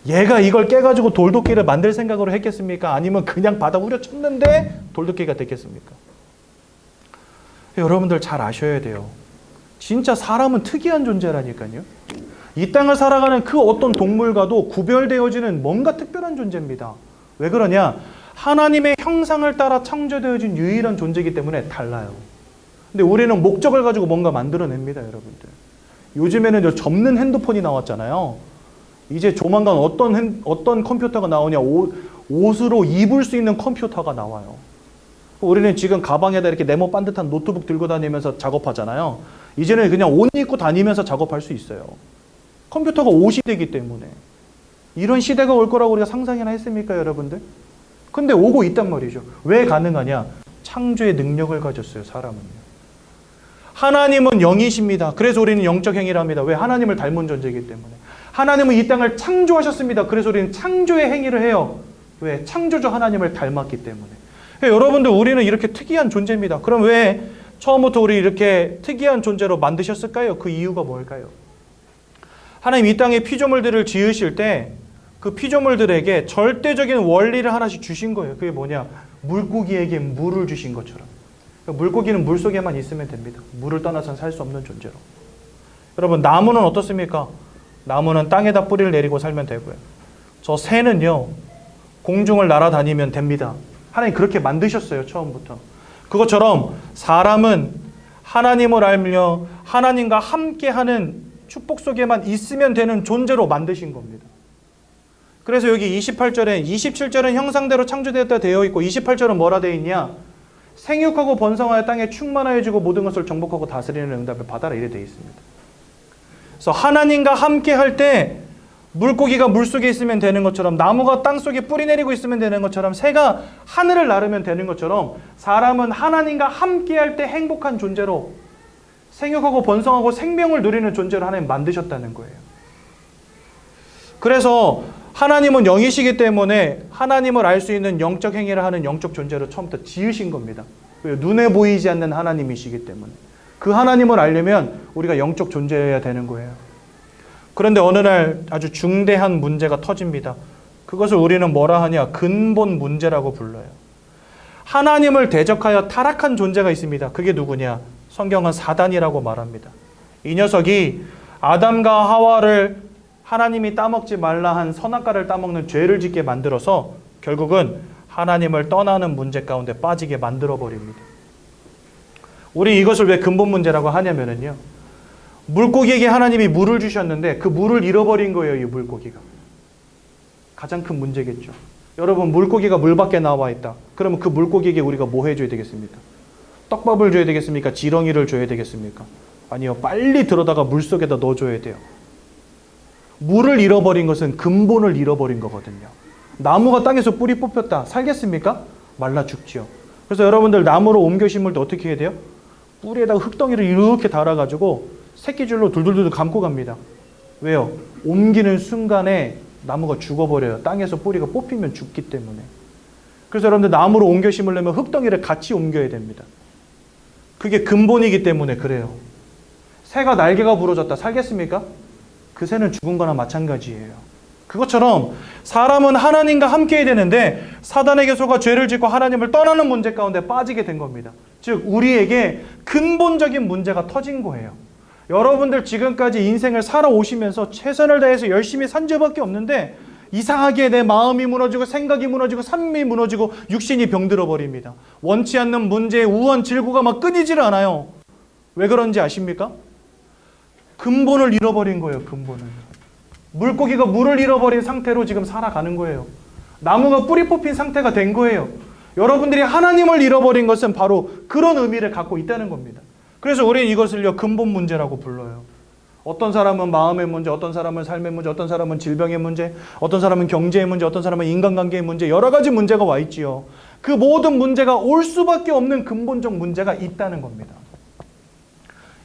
얘가 이걸 깨가지고 돌도끼를 만들 생각으로 했겠습니까? 아니면 그냥 바닥 후려쳤는데 돌도끼가 됐겠습니까? 여러분들 잘 아셔야 돼요. 진짜 사람은 특이한 존재라니까요. 이 땅을 살아가는 그 어떤 동물과도 구별되어지는 뭔가 특별한 존재입니다. 왜 그러냐? 하나님의 형상을 따라 창조되어진 유일한 존재이기 때문에 달라요. 근데 우리는 목적을 가지고 뭔가 만들어냅니다, 여러분들. 요즘에는 접는 핸드폰이 나왔잖아요. 이제 조만간 어떤 컴퓨터가 나오냐? 옷으로 입을 수 있는 컴퓨터가 나와요. 우리는 지금 가방에다 이렇게 네모 반듯한 노트북 들고 다니면서 작업하잖아요. 이제는 그냥 옷 입고 다니면서 작업할 수 있어요. 컴퓨터가 옷이 되기 때문에. 이런 시대가 올 거라고 우리가 상상이나 했습니까, 여러분들? 근데 오고 있단 말이죠. 왜 가능하냐? 창조의 능력을 가졌어요, 사람은요. 하나님은 영이십니다. 그래서 우리는 영적 행위를 합니다. 왜? 하나님을 닮은 존재이기 때문에. 하나님은 이 땅을 창조하셨습니다. 그래서 우리는 창조의 행위를 해요. 왜? 창조주 하나님을 닮았기 때문에. 여러분들, 우리는 이렇게 특이한 존재입니다. 그럼 왜 처음부터 우리 이렇게 특이한 존재로 만드셨을까요? 그 이유가 뭘까요? 하나님 이 땅에 피조물들을 지으실 때 그 피조물들에게 절대적인 원리를 하나씩 주신 거예요. 그게 뭐냐? 물고기에게 물을 주신 것처럼. 물고기는 물속에만 있으면 됩니다. 물을 떠나서는 살 수 없는 존재로. 여러분, 나무는 어떻습니까? 나무는 땅에다 뿌리를 내리고 살면 되고요. 저 새는요, 공중을 날아다니면 됩니다. 하나님 그렇게 만드셨어요, 처음부터. 그것처럼 사람은 하나님을 알며 하나님과 함께하는 축복 속에만 있으면 되는 존재로 만드신 겁니다. 그래서 여기 27절은 형상대로 창조되었다 되어 있고 28절은 뭐라 되어 있냐? 생육하고 번성하여 땅에 충만하여지고 모든 것을 정복하고 다스리는 응답을 받아라, 이래 되어 있습니다. 그래서 하나님과 함께 할 때 물고기가 물속에 있으면 되는 것처럼, 나무가 땅속에 뿌리 내리고 있으면 되는 것처럼, 새가 하늘을 나르면 되는 것처럼, 사람은 하나님과 함께 할 때 행복한 존재로, 생육하고 번성하고 생명을 누리는 존재로 하나님 만드셨다는 거예요. 그래서 하나님은 영이시기 때문에 하나님을 알 수 있는 영적 행위를 하는 영적 존재로 처음부터 지으신 겁니다. 눈에 보이지 않는 하나님이시기 때문에. 그 하나님을 알려면 우리가 영적 존재여야 되는 거예요. 그런데 어느 날 아주 중대한 문제가 터집니다. 그것을 우리는 뭐라 하냐? 근본 문제라고 불러요. 하나님을 대적하여 타락한 존재가 있습니다. 그게 누구냐? 성경은 사단이라고 말합니다. 이 녀석이 아담과 하와를 하나님이 따먹지 말라 한 선악과를 따먹는 죄를 짓게 만들어서 결국은 하나님을 떠나는 문제 가운데 빠지게 만들어버립니다. 우리 이것을 왜 근본 문제라고 하냐면요, 물고기에게 하나님이 물을 주셨는데 그 물을 잃어버린 거예요, 이 물고기가. 가장 큰 문제겠죠. 여러분, 물고기가 물 밖에 나와 있다. 그러면 그 물고기에게 우리가 뭐 해줘야 되겠습니까? 떡밥을 줘야 되겠습니까? 지렁이를 줘야 되겠습니까? 아니요, 빨리 들어다가 물속에다 넣어줘야 돼요. 물을 잃어버린 것은 근본을 잃어버린 거거든요. 나무가 땅에서 뿌리 뽑혔다. 살겠습니까? 말라 죽지요. 그래서 여러분들, 나무로 옮겨 심을 때 어떻게 해야 돼요? 뿌리에다가 흙덩이를 이렇게 달아가지고 새끼줄로 둘둘둘 감고 갑니다. 왜요? 옮기는 순간에 나무가 죽어버려요. 땅에서 뿌리가 뽑히면 죽기 때문에. 그래서 여러분들, 나무로 옮겨 심으려면 흙덩이를 같이 옮겨야 됩니다. 그게 근본이기 때문에 그래요. 새가 날개가 부러졌다. 살겠습니까? 그 새는 죽은 거나 마찬가지예요. 그것처럼 사람은 하나님과 함께 해야 되는데 사단에게 속아 죄를 짓고 하나님을 떠나는 문제 가운데 빠지게 된 겁니다. 즉 우리에게 근본적인 문제가 터진 거예요. 여러분들 지금까지 인생을 살아오시면서 최선을 다해서 열심히 산 죄밖에 없는데 이상하게 내 마음이 무너지고 생각이 무너지고 삶이 무너지고 육신이 병들어 버립니다. 원치 않는 문제의 우한 질고가 막 끊이질 않아요. 왜 그런지 아십니까? 근본을 잃어버린 거예요. 근본을. 물고기가 물을 잃어버린 상태로 지금 살아가는 거예요. 나무가 뿌리 뽑힌 상태가 된 거예요. 여러분들이 하나님을 잃어버린 것은 바로 그런 의미를 갖고 있다는 겁니다. 그래서 우리는 이것을요 근본 문제라고 불러요. 어떤 사람은 마음의 문제, 어떤 사람은 삶의 문제, 어떤 사람은 질병의 문제, 어떤 사람은 경제의 문제, 어떤 사람은 인간관계의 문제, 여러 가지 문제가 와 있지요. 그 모든 문제가 올 수밖에 없는 근본적 문제가 있다는 겁니다.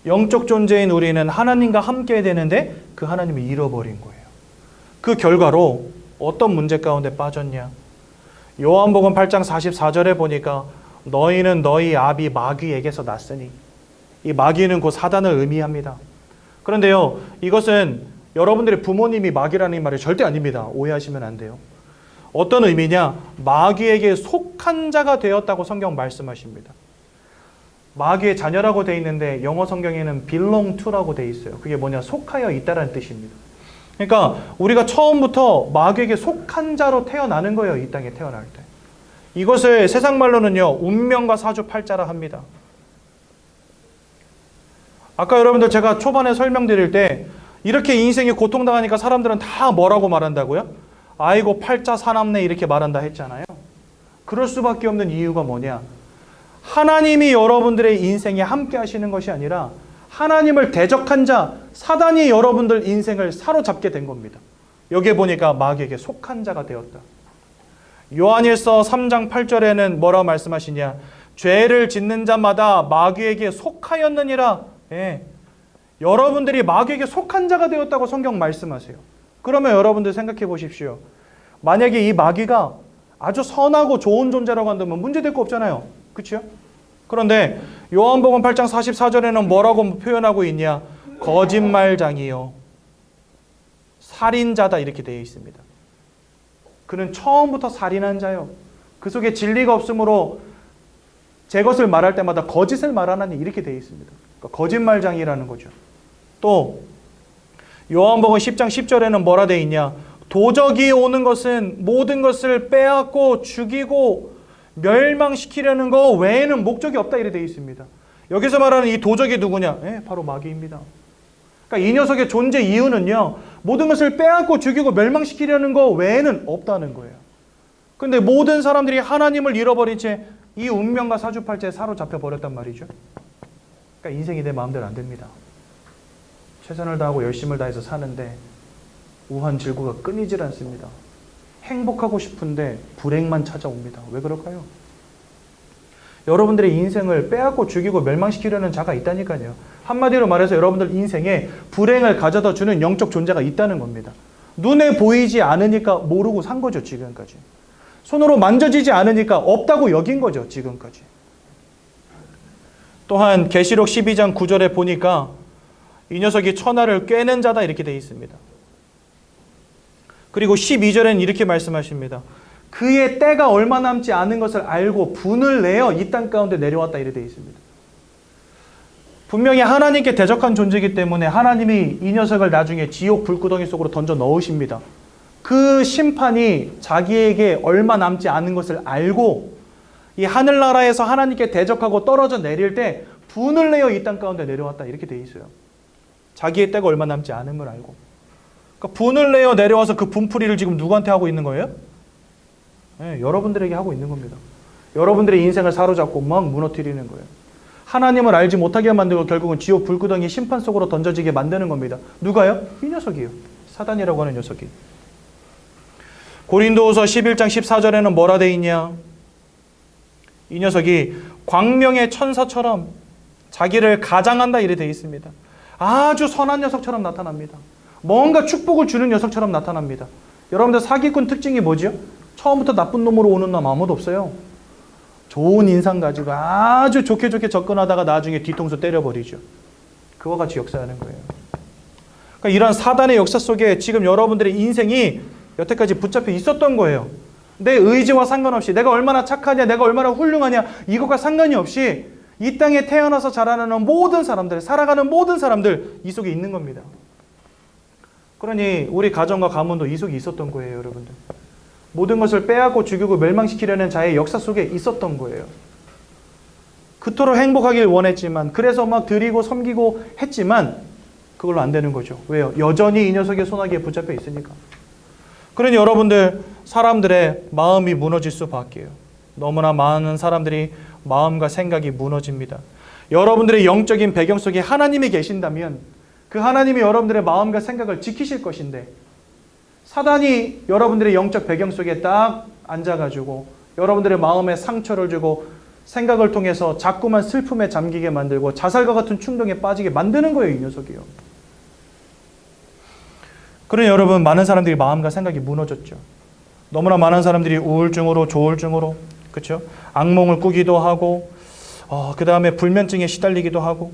영적 존재인 우리는 하나님과 함께 되는데 그 하나님을 잃어버린 거예요. 그 결과로 어떤 문제 가운데 빠졌냐? 요한복음 8장 44절에 보니까 너희는 너희 아비 마귀에게서 났으니, 이 마귀는 곧 사단을 의미합니다. 그런데요, 이것은 여러분들의 부모님이 마귀라는 말이 절대 아닙니다. 오해하시면 안 돼요. 어떤 의미냐? 마귀에게 속한 자가 되었다고 성경 말씀하십니다. 마귀의 자녀라고 되어 있는데 영어 성경에는 belong to라고 되어 있어요. 그게 뭐냐? 속하여 있다라는 뜻입니다. 그러니까 우리가 처음부터 마귀에게 속한 자로 태어나는 거예요. 이 땅에 태어날 때. 이것을 세상 말로는요, 운명과 사주팔자라 합니다. 아까 여러분들 제가 초반에 설명드릴 때 이렇게 인생이 고통당하니까 사람들은 다 뭐라고 말한다고요? 아이고 팔자 사납네 이렇게 말한다 했잖아요. 그럴 수밖에 없는 이유가 뭐냐? 하나님이 여러분들의 인생에 함께 하시는 것이 아니라 하나님을 대적한 자, 사단이 여러분들 인생을 사로잡게 된 겁니다. 여기에 보니까 마귀에게 속한 자가 되었다. 요한일서 3장 8절에는 뭐라고 말씀하시냐? 죄를 짓는 자마다 마귀에게 속하였느니라. 예. 여러분들이 마귀에게 속한 자가 되었다고 성경 말씀하세요. 그러면 여러분들 생각해 보십시오. 만약에 이 마귀가 아주 선하고 좋은 존재라고 한다면 문제될 거 없잖아요. 그렇죠? 그런데 요한복음 8장 44절에는 뭐라고 표현하고 있냐? 거짓말장이요, 살인자다 이렇게 되어 있습니다. 그는 처음부터 살인한 자요. 그 속에 진리가 없으므로 제 것을 말할 때마다 거짓을 말하나니 이렇게 되어 있습니다. 그러니까 거짓말장이라는 거죠. 또 요한복음 10장 10절에는 뭐라 되어 있냐? 도적이 오는 것은 모든 것을 빼앗고 죽이고 멸망시키려는 거 외에는 목적이 없다 이렇게 되어 있습니다. 여기서 말하는 이 도적이 누구냐? 바로 마귀입니다. 그러니까 이 녀석의 존재 이유는요, 모든 것을 빼앗고 죽이고 멸망시키려는 거 외에는 없다는 거예요. 그런데 모든 사람들이 하나님을 잃어버린 채 이 운명과 사주팔자에 사로잡혀 버렸단 말이죠. 그러니까 인생이 내 마음대로 안 됩니다. 최선을 다하고 열심을 다해서 사는데 우한 질고가 끊이질 않습니다. 행복하고 싶은데 불행만 찾아옵니다. 왜 그럴까요? 여러분들의 인생을 빼앗고 죽이고 멸망시키려는 자가 있다니까요. 한마디로 말해서 여러분들 인생에 불행을 가져다 주는 영적 존재가 있다는 겁니다. 눈에 보이지 않으니까 모르고 산 거죠, 지금까지. 손으로 만져지지 않으니까 없다고 여긴 거죠, 지금까지. 또한 계시록 12장 9절에 보니까 이 녀석이 천하를 꿰는 자다 이렇게 되어 있습니다. 그리고 12절에는 이렇게 말씀하십니다. 그의 때가 얼마 남지 않은 것을 알고 분을 내어 이 땅 가운데 내려왔다 이렇게 되어 있습니다. 분명히 하나님께 대적한 존재이기 때문에 하나님이 이 녀석을 나중에 지옥 불구덩이 속으로 던져 넣으십니다. 그 심판이 자기에게 얼마 남지 않은 것을 알고 이 하늘나라에서 하나님께 대적하고 떨어져 내릴 때 분을 내어 이 땅 가운데 내려왔다 이렇게 되어 있어요. 자기의 때가 얼마 남지 않음을 알고. 그러니까 분을 내어 내려와서 그 분풀이를 지금 누구한테 하고 있는 거예요? 여러분들에게 하고 있는 겁니다. 여러분들의 인생을 사로잡고 막 무너뜨리는 거예요. 하나님을 알지 못하게 만들고 결국은 지옥 불구덩이 심판 속으로 던져지게 만드는 겁니다. 누가요? 이 녀석이요. 사단이라고 하는 녀석이. 고린도후서 11장 14절에는 뭐라 돼 있냐? 이 녀석이 광명의 천사처럼 자기를 가장한다 이래 돼 있습니다. 아주 선한 녀석처럼 나타납니다. 뭔가 축복을 주는 녀석처럼 나타납니다. 여러분들 사기꾼 특징이 뭐죠? 처음부터 나쁜 놈으로 오는 놈 아무도 없어요. 좋은 인상 가지고 아주 좋게 접근하다가 나중에 뒤통수 때려버리죠. 그와 같이 역사하는 거예요. 그러니까 이러한 사단의 역사 속에 지금 여러분들의 인생이 여태까지 붙잡혀 있었던 거예요. 내 의지와 상관없이 내가 얼마나 착하냐, 내가 얼마나 훌륭하냐, 이것과 상관이 없이 이 땅에 태어나서 자라나는 모든 사람들, 살아가는 모든 사람들 이 속에 있는 겁니다. 그러니 우리 가정과 가문도 이 속에 있었던 거예요, 여러분들. 모든 것을 빼앗고 죽이고 멸망시키려는 자의 역사 속에 있었던 거예요. 그토록 행복하길 원했지만, 그래서 막 드리고 섬기고 했지만 그걸로 안 되는 거죠. 왜요? 여전히 이 녀석의 손아귀에 붙잡혀 있으니까. 그러니 여러분들, 사람들의 마음이 무너질 수밖에요. 너무나 많은 사람들이 마음과 생각이 무너집니다. 여러분들의 영적인 배경 속에 하나님이 계신다면 그 하나님이 여러분들의 마음과 생각을 지키실 것인데, 사단이 여러분들의 영적 배경 속에 딱 앉아가지고 여러분들의 마음에 상처를 주고 생각을 통해서 자꾸만 슬픔에 잠기게 만들고 자살과 같은 충동에 빠지게 만드는 거예요, 이 녀석이요. 그러니 여러분, 많은 사람들이 마음과 생각이 무너졌죠. 너무나 많은 사람들이 우울증으로, 조울증으로, 그렇죠? 악몽을 꾸기도 하고, 그 다음에 불면증에 시달리기도 하고,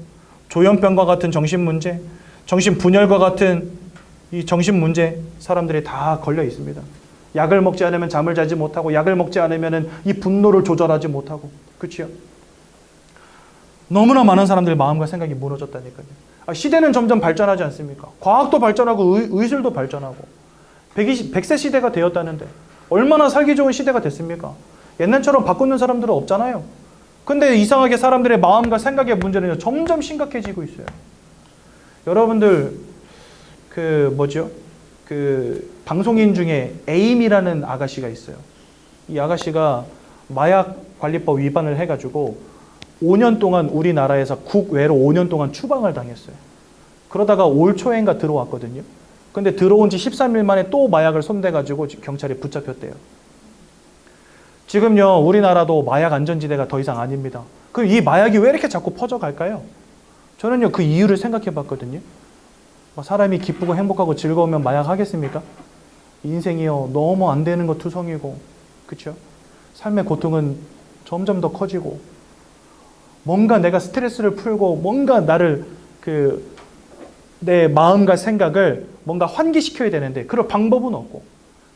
조현병과 같은 정신문제, 정신분열과 같은 이 정신문제, 사람들이 다 걸려 있습니다. 약을 먹지 않으면 잠을 자지 못하고, 약을 먹지 않으면 이 분노를 조절하지 못하고, 그렇죠? 너무나 많은 사람들의 마음과 생각이 무너졌다니까요. 시대는 점점 발전하지 않습니까? 과학도 발전하고 의술도 발전하고 100세 시대가 되었다는데 얼마나 살기 좋은 시대가 됐습니까? 옛날처럼 바꾸는 사람들은 없잖아요. 근데 이상하게 사람들의 마음과 생각의 문제는 점점 심각해지고 있어요. 여러분들 방송인 중에 에임이라는 아가씨가 있어요. 이 아가씨가 마약 관리법 위반을 해가지고 5년 동안 우리나라에서 국외로 5년 동안 추방을 당했어요. 그러다가 올 초인가 들어왔거든요. 근데 들어온 지 13일 만에 또 마약을 손대가지고 경찰에 붙잡혔대요. 지금요, 우리나라도 마약 안전지대가 더 이상 아닙니다. 그럼 이 마약이 왜 이렇게 자꾸 퍼져갈까요? 저는요, 그 이유를 생각해 봤거든요. 사람이 기쁘고 행복하고 즐거우면 마약 하겠습니까? 인생이요, 너무 안 되는 거 투성이고, 그렇죠? 삶의 고통은 점점 더 커지고, 뭔가 내가 스트레스를 풀고 뭔가 내 마음과 생각을 뭔가 환기시켜야 되는데 그럴 방법은 없고,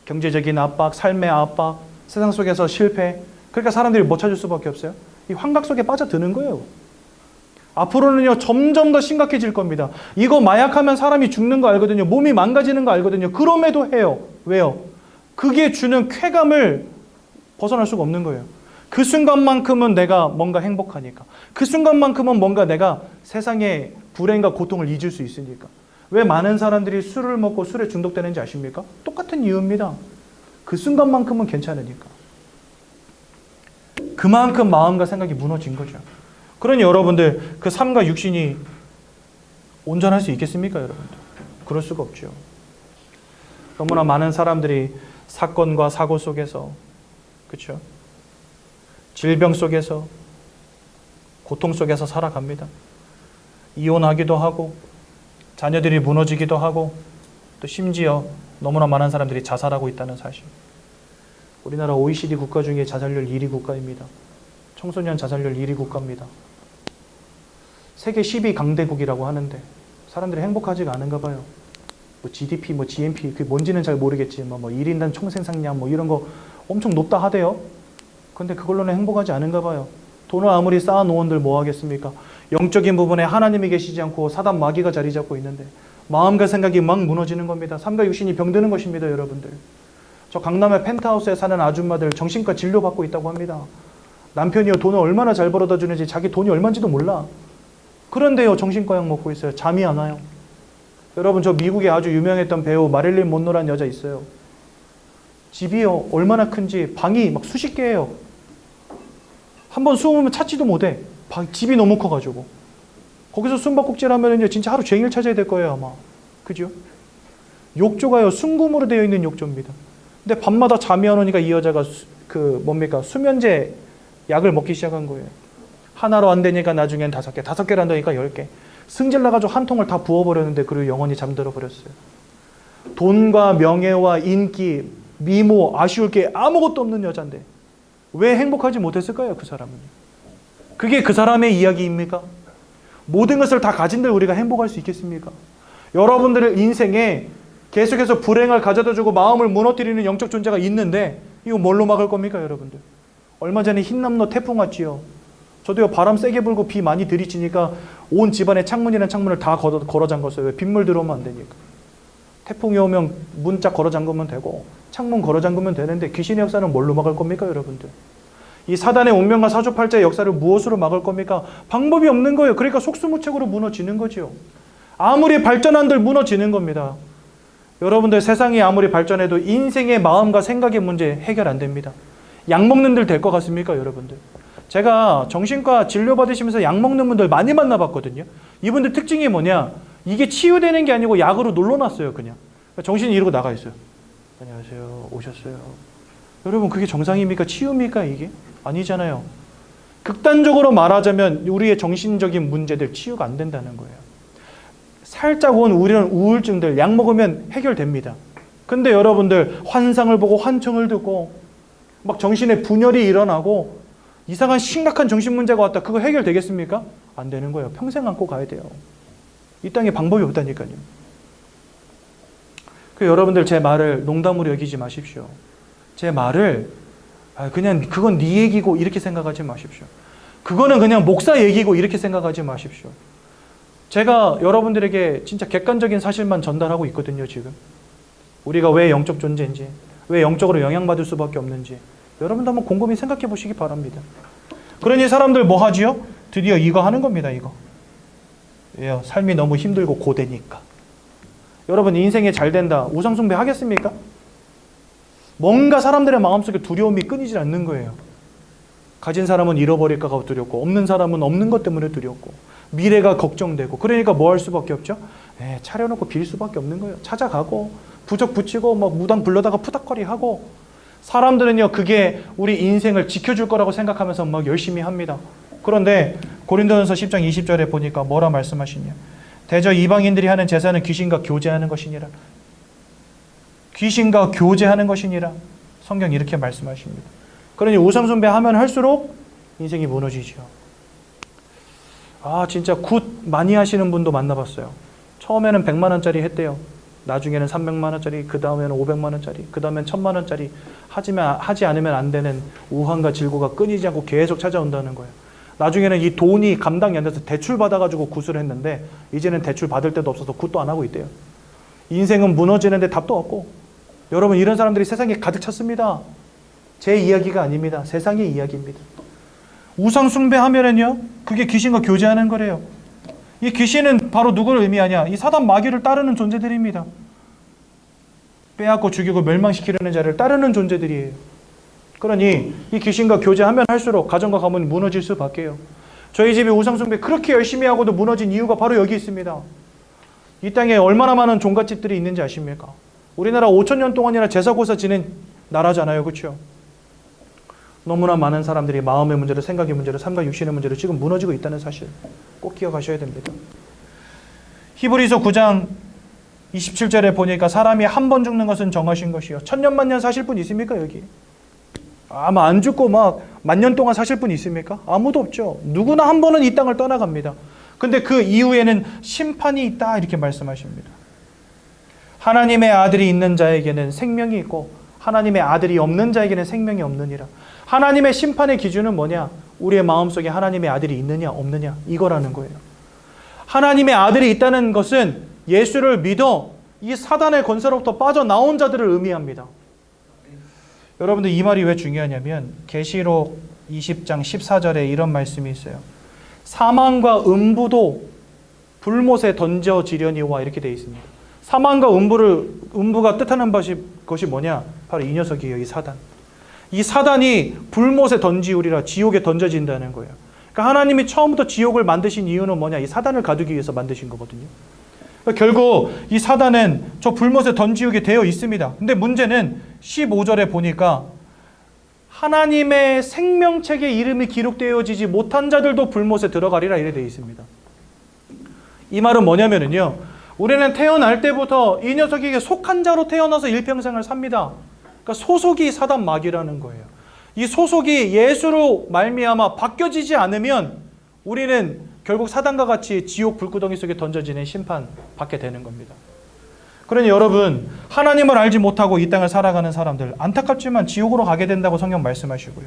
경제적인 압박, 삶의 압박, 세상 속에서 실패, 그러니까 사람들이 못 찾을 수밖에 없어요. 이 환각 속에 빠져드는 거예요. 앞으로는요, 점점 더 심각해질 겁니다. 이거 마약하면 사람이 죽는 거 알거든요. 몸이 망가지는 거 알거든요. 그럼에도 해요. 왜요? 그게 주는 쾌감을 벗어날 수가 없는 거예요. 그 순간만큼은 내가 뭔가 행복하니까. 그 순간만큼은 뭔가 내가 세상의 불행과 고통을 잊을 수 있으니까. 왜 많은 사람들이 술을 먹고 술에 중독되는지 아십니까? 똑같은 이유입니다. 그 순간만큼은 괜찮으니까. 그만큼 마음과 생각이 무너진 거죠. 그러니 여러분들, 그 삶과 육신이 온전할 수 있겠습니까, 여러분들? 그럴 수가 없죠. 너무나 많은 사람들이 사건과 사고 속에서, 그렇죠? 질병 속에서, 고통 속에서 살아갑니다. 이혼하기도 하고, 자녀들이 무너지기도 하고, 또 심지어 너무나 많은 사람들이 자살하고 있다는 사실. 우리나라 OECD 국가 중에 자살률 1위 국가입니다. 청소년 자살률 1위 국가입니다. 세계 10위 강대국이라고 하는데 사람들이 행복하지가 않은가 봐요. GDP, GNP, 그게 뭔지는 잘 모르겠지만 1인당 총생산량 이런 거 엄청 높다 하대요. 근데 그걸로는 행복하지 않은가 봐요. 돈을 아무리 쌓아놓은들 뭐 하겠습니까? 영적인 부분에 하나님이 계시지 않고 사단 마귀가 자리 잡고 있는데 마음과 생각이 막 무너지는 겁니다. 삶과 육신이 병드는 것입니다, 여러분들. 저 강남의 펜트하우스에 사는 아줌마들 정신과 진료받고 있다고 합니다. 남편이요, 돈을 얼마나 잘 벌어다 주는지 자기 돈이 얼마인지도 몰라. 그런데요, 정신과 약 먹고 있어요. 잠이 안 와요. 여러분, 저 미국에 아주 유명했던 배우 마릴린 monroe라는 여자 있어요. 집이요, 얼마나 큰지 방이 막 수십 개예요. 한번 숨으면 찾지도 못해. 집이 너무 커가지고. 거기서 숨바꼭질하면요, 진짜 하루 종일 찾아야 될 거예요, 아마. 그죠? 욕조가요, 순금으로 되어 있는 욕조입니다. 근데 밤마다 잠이 안 오니까 이 여자가 수면제 약을 먹기 시작한 거예요. 하나로 안 되니까 나중엔 5개, 5개로 안 되니까 10개. 승질 나가지고 한 통을 다 부어버렸는데 그리고 영원히 잠들어 버렸어요. 돈과 명예와 인기, 미모, 아쉬울 게 아무것도 없는 여잔데 왜 행복하지 못했을까요? 그 사람은. 그게 그 사람의 이야기입니까? 모든 것을 다 가진들 우리가 행복할 수 있겠습니까? 여러분들의 인생에 계속해서 불행을 가져다주고 마음을 무너뜨리는 영적 존재가 있는데 이거 뭘로 막을 겁니까, 여러분들? 얼마 전에 흰남노 태풍 왔지요. 저도요, 바람 세게 불고 비 많이 들이치니까 온 집안의 창문이랑 창문을 다 걸어 잠궜어요. 왜? 빗물 들어오면 안 되니까. 태풍이 오면 문 쫙 걸어 잠그면 되고 창문 걸어 잠그면 되는데 귀신의 역사는 뭘로 막을 겁니까, 여러분들? 이 사단의 운명과 사주팔자의 역사를 무엇으로 막을 겁니까? 방법이 없는 거예요. 그러니까 속수무책으로 무너지는 거죠. 아무리 발전한들 무너지는 겁니다. 여러분들 세상이 아무리 발전해도 인생의 마음과 생각의 문제 해결 안 됩니다. 약 먹는 들 될 것 같습니까, 여러분들? 제가 정신과 진료 받으시면서 약 먹는 분들 많이 만나봤거든요. 이분들 특징이 뭐냐? 이게 치유되는 게 아니고 약으로 눌러놨어요, 그냥. 정신이 이러고 나가 있어요. 안녕하세요, 오셨어요. 여러분, 그게 정상입니까? 치유입니까, 이게? 아니잖아요. 극단적으로 말하자면 우리의 정신적인 문제들 치유가 안 된다는 거예요. 살짝 온 우울증들 약 먹으면 해결됩니다. 근데 여러분들 환상을 보고 환청을 듣고 막 정신에 분열이 일어나고 이상한 심각한 정신 문제가 왔다. 그거 해결되겠습니까? 안 되는 거예요. 평생 안고 가야 돼요. 이 땅에 방법이 없다니까요. 여러분들 제 말을 농담으로 여기지 마십시오. 제 말을 그냥 그건 네 얘기고 이렇게 생각하지 마십시오. 그거는 그냥 목사 얘기고 이렇게 생각하지 마십시오. 제가 여러분들에게 진짜 객관적인 사실만 전달하고 있거든요, 지금. 우리가 왜 영적 존재인지, 왜 영적으로 영향받을 수밖에 없는지 여러분도 한번 곰곰이 생각해 보시기 바랍니다. 그러니 사람들 뭐 하지요? 드디어 이거 하는 겁니다, 이거. 왜요? 삶이 너무 힘들고 고되니까. 여러분 인생에 잘 된다, 우상숭배 하겠습니까? 뭔가 사람들의 마음속에 두려움이 끊이질 않는 거예요. 가진 사람은 잃어버릴까가 두렵고 없는 사람은 없는 것 때문에 두렵고 미래가 걱정되고 그러니까 뭐 할 수밖에 없죠? 차려놓고 빌 수밖에 없는 거예요. 찾아가고 부적 붙이고 막 무당 불러다가 푸닥거리하고 사람들은요 그게 우리 인생을 지켜줄 거라고 생각하면서 막 열심히 합니다. 그런데 고린도전서 10장 20절에 보니까 뭐라 말씀하시냐? 대저 이방인들이 하는 제사는 귀신과 교제하는 것이니라. 귀신과 교제하는 것이니라. 성경 이렇게 말씀하십니다. 그러니 우상숭배하면 할수록 인생이 무너지죠. 진짜 굿 많이 하시는 분도 만나봤어요. 처음에는 100만 원짜리 했대요. 나중에는 300만 원짜리, 그 다음에는 500만 원짜리, 그 다음엔 1000만 원짜리. 하지 않으면 안 되는 우환과 질고가 끊이지 않고 계속 찾아온다는 거예요. 나중에는 이 돈이 감당이 안 돼서 대출 받아가지고 굿을 했는데 이제는 대출 받을 데도 없어서 굿도 안 하고 있대요. 인생은 무너지는데 답도 없고. 여러분 이런 사람들이 세상에 가득 찼습니다. 제 이야기가 아닙니다. 세상의 이야기입니다. 우상 숭배하면은요 그게 귀신과 교제하는 거래요. 이 귀신은 바로 누구를 의미하냐? 이 사단 마귀를 따르는 존재들입니다. 빼앗고 죽이고 멸망시키려는 자를 따르는 존재들이에요. 그러니 이 귀신과 교제하면 할수록 가정과 가문이 무너질 수밖에요. 저희 집이 우상 숭배 그렇게 열심히 하고도 무너진 이유가 바로 여기 있습니다. 이 땅에 얼마나 많은 종갓집들이 있는지 아십니까? 우리나라 5,000년 동안이나 제사고사 지낸 나라잖아요. 그렇죠? 너무나 많은 사람들이 마음의 문제로, 생각의 문제로, 삶과 육신의 문제로 지금 무너지고 있다는 사실 꼭 기억하셔야 됩니다. 히브리서 9장 27절에 보니까 사람이 한 번 죽는 것은 정하신 것이요. 1000년 사실 분 있습니까 여기? 아마 안 죽고 막 10,000년 동안 사실 분 있습니까? 아무도 없죠. 누구나 한 번은 이 땅을 떠나갑니다. 근데 그 이후에는 심판이 있다 이렇게 말씀하십니다. 하나님의 아들이 있는 자에게는 생명이 있고 하나님의 아들이 없는 자에게는 생명이 없느니라. 하나님의 심판의 기준은 뭐냐? 우리의 마음속에 하나님의 아들이 있느냐 없느냐 이거라는 거예요. 하나님의 아들이 있다는 것은 예수를 믿어 이 사단의 권세로부터 빠져나온 자들을 의미합니다. 여러분들 이 말이 왜 중요하냐면 계시록 20장 14절에 이런 말씀이 있어요. 사망과 음부도 불못에 던져지려니와 이렇게 되어 있습니다. 사망과 음부가 뜻하는 것이 뭐냐? 바로 이 녀석이에요. 이 사단. 이 사단이 불못에 던지우리라 지옥에 던져진다는 거예요. 그러니까 하나님이 처음부터 지옥을 만드신 이유는 뭐냐? 이 사단을 가두기 위해서 만드신 거거든요. 그러니까 결국 이 사단은 저 불못에 던지우게 되어 있습니다. 근데 문제는 15절에 보니까 하나님의 생명책에 이름이 기록되어지지 못한 자들도 불못에 들어가리라 이래 되어 있습니다. 이 말은 뭐냐면요. 우리는 태어날 때부터 이 녀석에게 속한 자로 태어나서 일평생을 삽니다. 그러니까 소속이 사단 마귀라는 거예요. 이 소속이 예수로 말미암아 바뀌어지지 않으면 우리는 결국 사단과 같이 지옥 불구덩이 속에 던져지는 심판 받게 되는 겁니다. 그러니 여러분, 하나님을 알지 못하고 이 땅을 살아가는 사람들, 안타깝지만 지옥으로 가게 된다고 성경 말씀하시고요.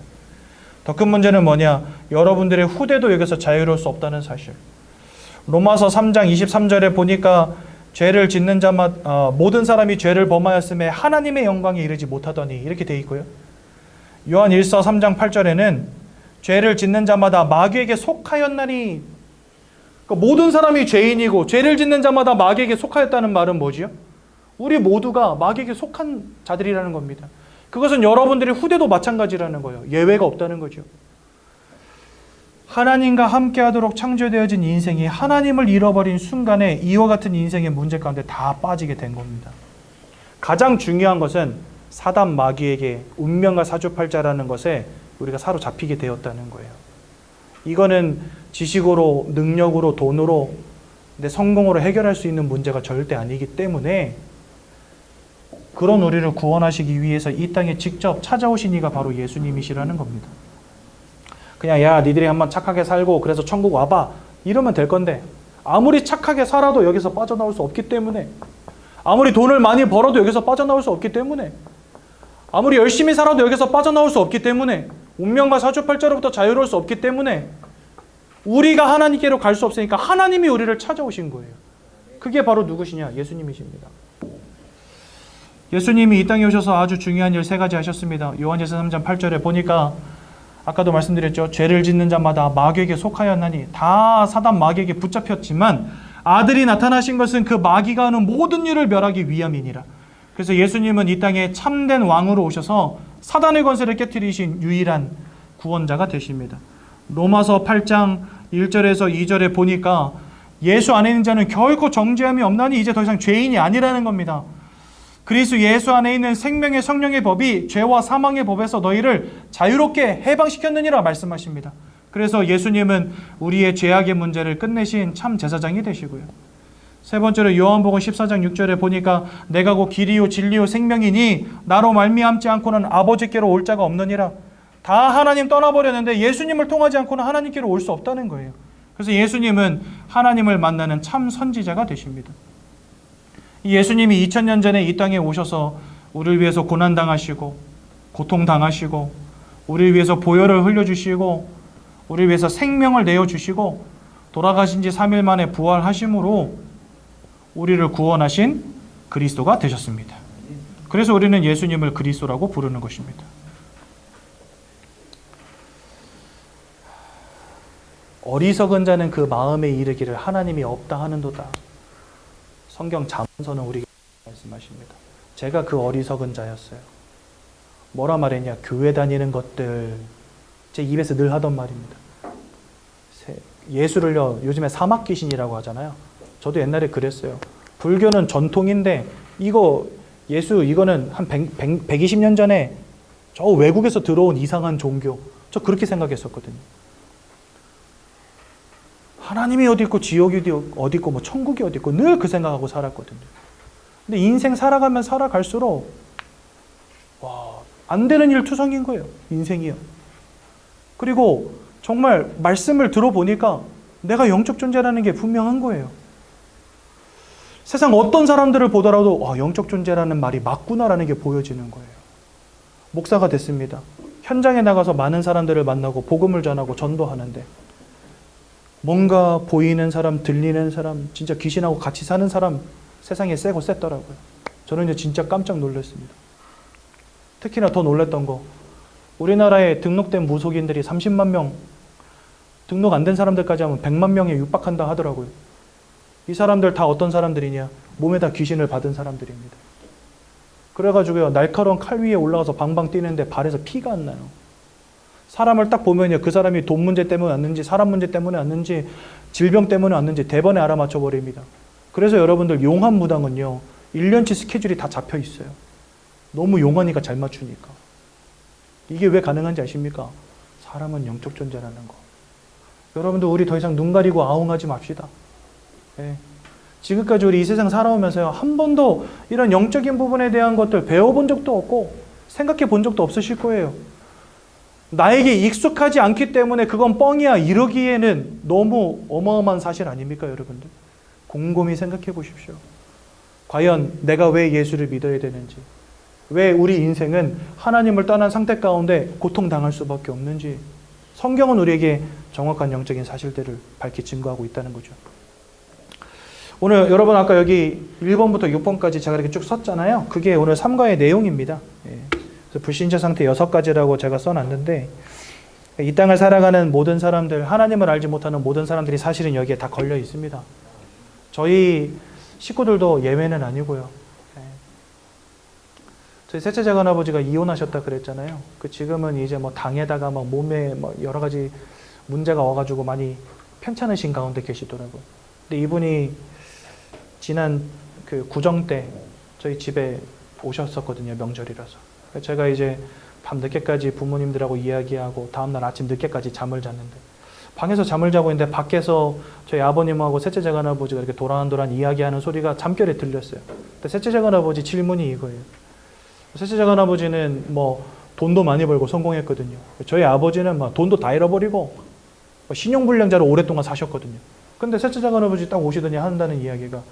더 큰 문제는 뭐냐? 여러분들의 후대도 여기서 자유로울 수 없다는 사실. 로마서 3장 23절에 보니까 죄를 짓는 자마다 모든 사람이 죄를 범하였음에 하나님의 영광에 이르지 못하더니 이렇게 돼 있고요. 요한 1서 3장 8절에는 죄를 짓는 자마다 마귀에게 속하였나니, 그러니까 모든 사람이 죄인이고 죄를 짓는 자마다 마귀에게 속하였다는 말은 뭐지요? 우리 모두가 마귀에게 속한 자들이라는 겁니다. 그것은 여러분들의 후대도 마찬가지라는 거예요. 예외가 없다는 거죠. 하나님과 함께하도록 창조되어진 인생이 하나님을 잃어버린 순간에 이와 같은 인생의 문제 가운데 다 빠지게 된 겁니다. 가장 중요한 것은 사단 마귀에게 운명과 사주팔자라는 것에 우리가 사로잡히게 되었다는 거예요. 이거는 지식으로, 능력으로, 돈으로, 내 성공으로 해결할 수 있는 문제가 절대 아니기 때문에 그런 우리를 구원하시기 위해서 이 땅에 직접 찾아오신 이가 바로 예수님이시라는 겁니다. 그냥 야 니들이 한번 착하게 살고 그래서 천국 와봐 이러면 될 건데, 아무리 착하게 살아도 여기서 빠져나올 수 없기 때문에, 아무리 돈을 많이 벌어도 여기서 빠져나올 수 없기 때문에, 아무리 열심히 살아도 여기서 빠져나올 수 없기 때문에, 운명과 사주팔자로부터 자유로울 수 없기 때문에 우리가 하나님께로 갈 수 없으니까 하나님이 우리를 찾아오신 거예요. 그게 바로 누구시냐? 예수님이십니다. 예수님이 이 땅에 오셔서 아주 중요한 일 3가지 하셨습니다. 요한일서 3장 8절에 보니까 아까도 말씀드렸죠. 죄를 짓는 자마다 마귀에게 속하였나니, 다 사단 마귀에게 붙잡혔지만 아들이 나타나신 것은 그 마귀가 하는 모든 일을 멸하기 위함이니라. 그래서 예수님은 이 땅에 참된 왕으로 오셔서 사단의 권세를 깨뜨리신 유일한 구원자가 되십니다. 로마서 8장 1절에서 2절에 보니까 예수 안에 있는 자는 결코 정죄함이 없나니 이제 더 이상 죄인이 아니라는 겁니다. 그리스도 예수 안에 있는 생명의 성령의 법이 죄와 사망의 법에서 너희를 자유롭게 해방시켰느니라 말씀하십니다. 그래서 예수님은 우리의 죄악의 문제를 끝내신 참 제사장이 되시고요. 세 번째로 요한복음 14장 6절에 보니까 내가 곧 길이요 진리요 생명이니 나로 말미암지 않고는 아버지께로 올 자가 없느니라. 다 하나님 떠나버렸는데 예수님을 통하지 않고는 하나님께로 올 수 없다는 거예요. 그래서 예수님은 하나님을 만나는 참 선지자가 되십니다. 예수님이 2000년 전에 이 땅에 오셔서 우리를 위해서 고난당하시고 고통당하시고 우리를 위해서 보혈을 흘려주시고 우리를 위해서 생명을 내어주시고 돌아가신 지 3일 만에 부활하심으로 우리를 구원하신 그리스도가 되셨습니다. 그래서 우리는 예수님을 그리스도라고 부르는 것입니다. 어리석은 자는 그 마음에 이르기를 하나님이 없다 하는도다. 성경 잠언서는 우리에게 말씀하십니다. 제가 그 어리석은 자였어요. 뭐라 말했냐? 교회 다니는 것들. 제 입에서 늘 하던 말입니다. 예수를요 요즘에 사막 귀신이라고 하잖아요. 저도 옛날에 그랬어요. 불교는 전통인데 이거 예수 이거는 한 120년 전에 저 외국에서 들어온 이상한 종교. 저 그렇게 생각했었거든요. 하나님이 어디 있고 지옥이 어디 있고 뭐 천국이 어디 있고 늘 그 생각하고 살았거든요. 근데 인생 살아가면 살아갈수록 안 되는 일 투성인 거예요. 인생이요. 그리고 정말 말씀을 들어보니까 내가 영적 존재라는 게 분명한 거예요. 세상 어떤 사람들을 보더라도 영적 존재라는 말이 맞구나라는 게 보여지는 거예요. 목사가 됐습니다. 현장에 나가서 많은 사람들을 만나고 복음을 전하고 전도하는데 뭔가 보이는 사람, 들리는 사람, 진짜 귀신하고 같이 사는 사람 세상에 세고 셌더라고요. 저는 이제 진짜 깜짝 놀랐습니다. 특히나 더 놀랐던 거, 우리나라에 등록된 무속인들이 30만 명, 등록 안 된 사람들까지 하면 100만 명에 육박한다 하더라고요. 이 사람들 다 어떤 사람들이냐? 몸에다 귀신을 받은 사람들입니다. 그래가지고요, 날카로운 칼 위에 올라가서 방방 뛰는데 발에서 피가 안 나요. 사람을 딱 보면요, 그 사람이 돈 문제 때문에 왔는지, 사람 문제 때문에 왔는지, 질병 때문에 왔는지 대번에 알아맞혀 버립니다. 그래서 여러분들 용한 무당은요, 1년치 스케줄이 다 잡혀 있어요. 너무 용하니까 잘 맞추니까. 이게 왜 가능한지 아십니까? 사람은 영적 존재라는 거. 여러분들 우리 더 이상 눈 가리고 아웅하지 맙시다. 예. 지금까지 우리 이 세상 살아오면서요, 한 번도 이런 영적인 부분에 대한 것들 배워본 적도 없고 생각해 본 적도 없으실 거예요. 나에게 익숙하지 않기 때문에 그건 뻥이야 이러기에는 너무 어마어마한 사실 아닙니까, 여러분들? 곰곰이 생각해 보십시오. 과연 내가 왜 예수를 믿어야 되는지, 왜 우리 인생은 하나님을 떠난 상태 가운데 고통당할 수밖에 없는지, 성경은 우리에게 정확한 영적인 사실들을 밝히 증거하고 있다는 거죠. 오늘 여러분 아까 여기 1번부터 6번까지 제가 이렇게 쭉 썼잖아요. 그게 오늘 3과의 내용입니다. 그래서 불신자 상태 6가지라고 제가 써놨는데, 이 땅을 살아가는 모든 사람들, 하나님을 알지 못하는 모든 사람들이 사실은 여기에 다 걸려 있습니다. 저희 식구들도 예외는 아니고요. 저희 셋째 작은아버지가 이혼하셨다 그랬잖아요. 그 지금은 이제 뭐 당에다가 막 몸에 뭐 여러 가지 문제가 와가지고 많이 편찮으신 가운데 계시더라고요. 근데 이분이 지난 그 구정 때 저희 집에 오셨었거든요. 명절이라서. 제가 이제 밤 늦게까지 부모님들하고 이야기하고 다음날 아침 늦게까지 잠을 잤는데, 방에서 잠을 자고 있는데 밖에서 저희 아버님하고 셋째 작은아버지가 이렇게 도란도란 이야기하는 소리가 잠결에 들렸어요. 근데 셋째 작은아버지 질문이 이거예요. 셋째 작은아버지는 뭐 돈도 많이 벌고 성공했거든요. 저희 아버지는 막 돈도 다 잃어버리고 신용불량자로 오랫동안 사셨거든요. 근데 셋째 작은아버지 딱 오시더니 한다는 이야기가,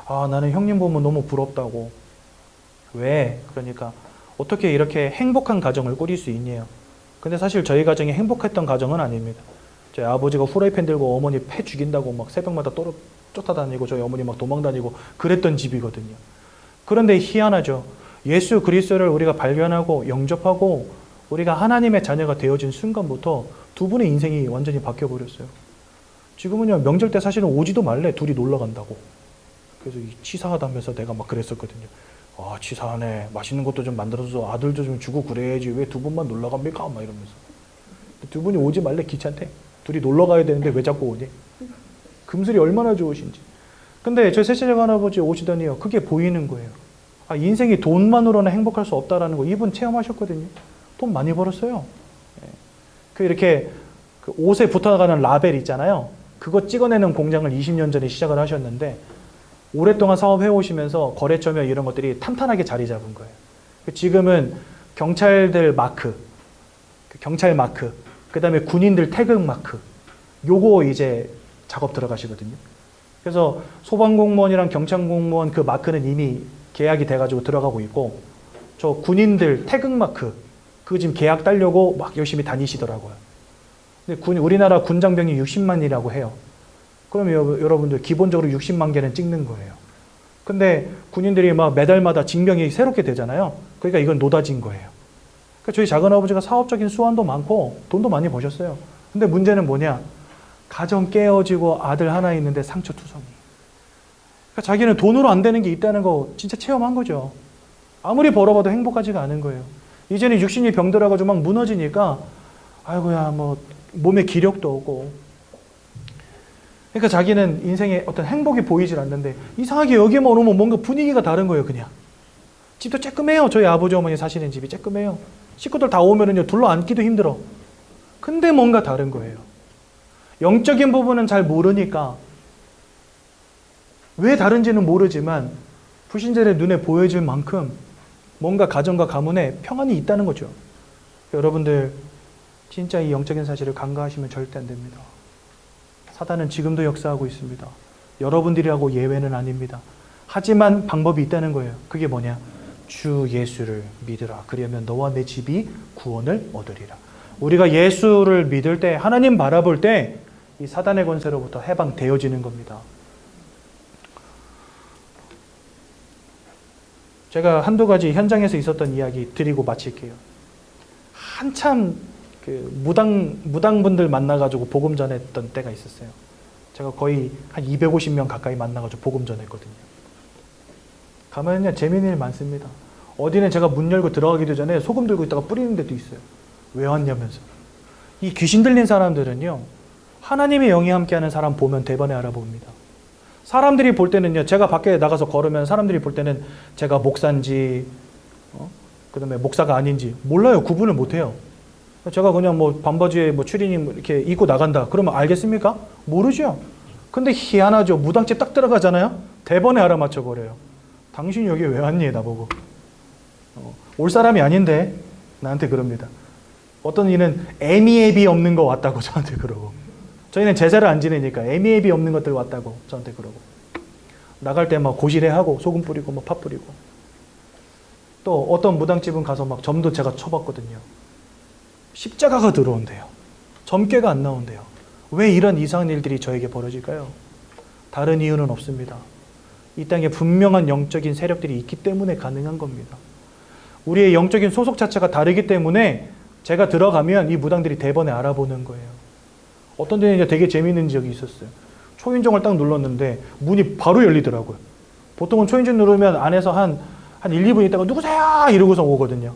아, 나는 형님 보면 너무 부럽다고. 왜? 그러니까 어떻게 이렇게 행복한 가정을 꾸릴 수 있냐요. 근데 사실 저희 가정이 행복했던 가정은 아닙니다. 저희 아버지가 후라이팬 들고 어머니 패 죽인다고 막 새벽마다 쫓아다니고 저희 어머니 막 도망다니고 그랬던 집이거든요. 그런데 희한하죠. 예수 그리스도를 우리가 발견하고 영접하고 우리가 하나님의 자녀가 되어진 순간부터 두 분의 인생이 완전히 바뀌어버렸어요. 지금은요, 명절 때 사실은 오지도 말래, 둘이 놀러 간다고. 그래서 치사하다면서 내가 막 그랬었거든요. 아, 치사하네. 맛있는 것도 좀 만들어서 아들도 좀 주고 그래야지. 왜 두 분만 놀러 갑니까? 막 이러면서. 두 분이 오지 말래, 귀찮대. 둘이 놀러 가야 되는데 왜 자꾸 오니? 금슬이 얼마나 좋으신지. 근데 저희 셋째 작은아버지 오시더니요, 그게 보이는 거예요. 아, 인생이 돈만으로는 행복할 수 없다라는 거 이분 체험하셨거든요. 돈 많이 벌었어요. 그 이렇게 그 옷에 붙어가는 라벨 있잖아요. 그거 찍어내는 공장을 20년 전에 시작을 하셨는데, 오랫동안 사업해 오시면서 거래처며 이런 것들이 탄탄하게 자리 잡은 거예요. 지금은 경찰들 마크, 경찰 마크, 그 다음에 군인들 태극 마크, 요거 이제 작업 들어가시거든요. 그래서 소방공무원이랑 경찰공무원 그 마크는 이미 계약이 돼가지고 들어가고 있고, 저 군인들 태극 마크, 그거 지금 계약 따려고 막 열심히 다니시더라고요. 근데 우리나라 군장병이 60만이라고 해요. 그러면 여러분들 기본적으로 60만 개는 찍는 거예요. 근데 군인들이 막 매달마다 징병이 새롭게 되잖아요. 그러니까 이건 노다진 거예요. 그러니까 저희 작은아버지가 사업적인 수완도 많고 돈도 많이 버셨어요. 근데 문제는 뭐냐? 가정 깨어지고 아들 하나 있는데 상처투성이. 그러니까 자기는 돈으로 안 되는 게 있다는 거 진짜 체험한 거죠. 아무리 벌어봐도 행복하지가 않은 거예요. 이제는 육신이 병들어가지고 막 무너지니까 아이고야 뭐 몸에 기력도 없고. 그러니까 자기는 인생에 어떤 행복이 보이질 않는데, 이상하게 여기만 오면 뭔가 분위기가 다른 거예요. 그냥 집도 쬐끔해요. 저희 아버지 어머니 사시는 집이 쬐끔해요. 식구들 다 오면은요 둘러 앉기도 힘들어. 근데 뭔가 다른 거예요. 영적인 부분은 잘 모르니까, 왜 다른지는 모르지만 불신자의 눈에 보여질 만큼 뭔가 가정과 가문에 평안이 있다는 거죠. 여러분들 진짜 이 영적인 사실을 간과하시면 절대 안 됩니다. 사단은 지금도 역사하고 있습니다. 여러분들이라고 예외는 아닙니다. 하지만 방법이 있다는 거예요. 그게 뭐냐? 주 예수를 믿으라. 그러면 너와 내 집이 구원을 얻으리라. 우리가 예수를 믿을 때, 하나님 바라볼 때 이 사단의 권세로부터 해방되어지는 겁니다. 제가 한두 가지 현장에서 있었던 이야기 드리고 마칠게요. 한참 그 무당분들 만나가지고 복음 전했던 때가 있었어요. 제가 거의 한 250명 가까이 만나가지고 복음 전했거든요. 가면요 재미있는 일 많습니다. 어디는 제가 문 열고 들어가기도 전에 소금 들고 있다가 뿌리는 데도 있어요. 왜 왔냐면서. 이 귀신 들린 사람들은요, 하나님의 영이 함께하는 사람 보면 대번에 알아봅니다. 사람들이 볼 때는요, 제가 밖에 나가서 걸으면 사람들이 볼 때는 제가 목사인지 그 다음에 목사가 아닌지 몰라요. 구분을 못해요. 제가 그냥 뭐 반바지에 뭐 추리닝 이렇게 입고 나간다 그러면 알겠습니까? 모르죠. 근데 희한하죠. 무당집 딱 들어가잖아요. 대번에 알아맞혀 버려요. 당신이 여기 왜 왔니? 나보고. 올 사람이 아닌데 나한테 그럽니다. 어떤 이는 애미애비 없는 거 왔다고 저한테 그러고, 저희는 제사를 안 지내니까 애미애비 없는 것들 왔다고 저한테 그러고, 나갈 때 막 고시래하고 소금 뿌리고 막 파 뿌리고, 또 어떤 무당집은 가서 막 점도 제가 쳐봤거든요. 십자가가 들어온대요. 점괘가 안 나온대요. 왜 이런 이상한 일들이 저에게 벌어질까요? 다른 이유는 없습니다. 이 땅에 분명한 영적인 세력들이 있기 때문에 가능한 겁니다. 우리의 영적인 소속 자체가 다르기 때문에 제가 들어가면 이 무당들이 대번에 알아보는 거예요. 어떤 데는 이제 되게 재미있는 적이 있었어요. 초인종을 딱 눌렀는데 문이 바로 열리더라고요. 보통은 초인종 누르면 안에서 한 1, 2분 있다가 누구세요? 이러고서 오거든요.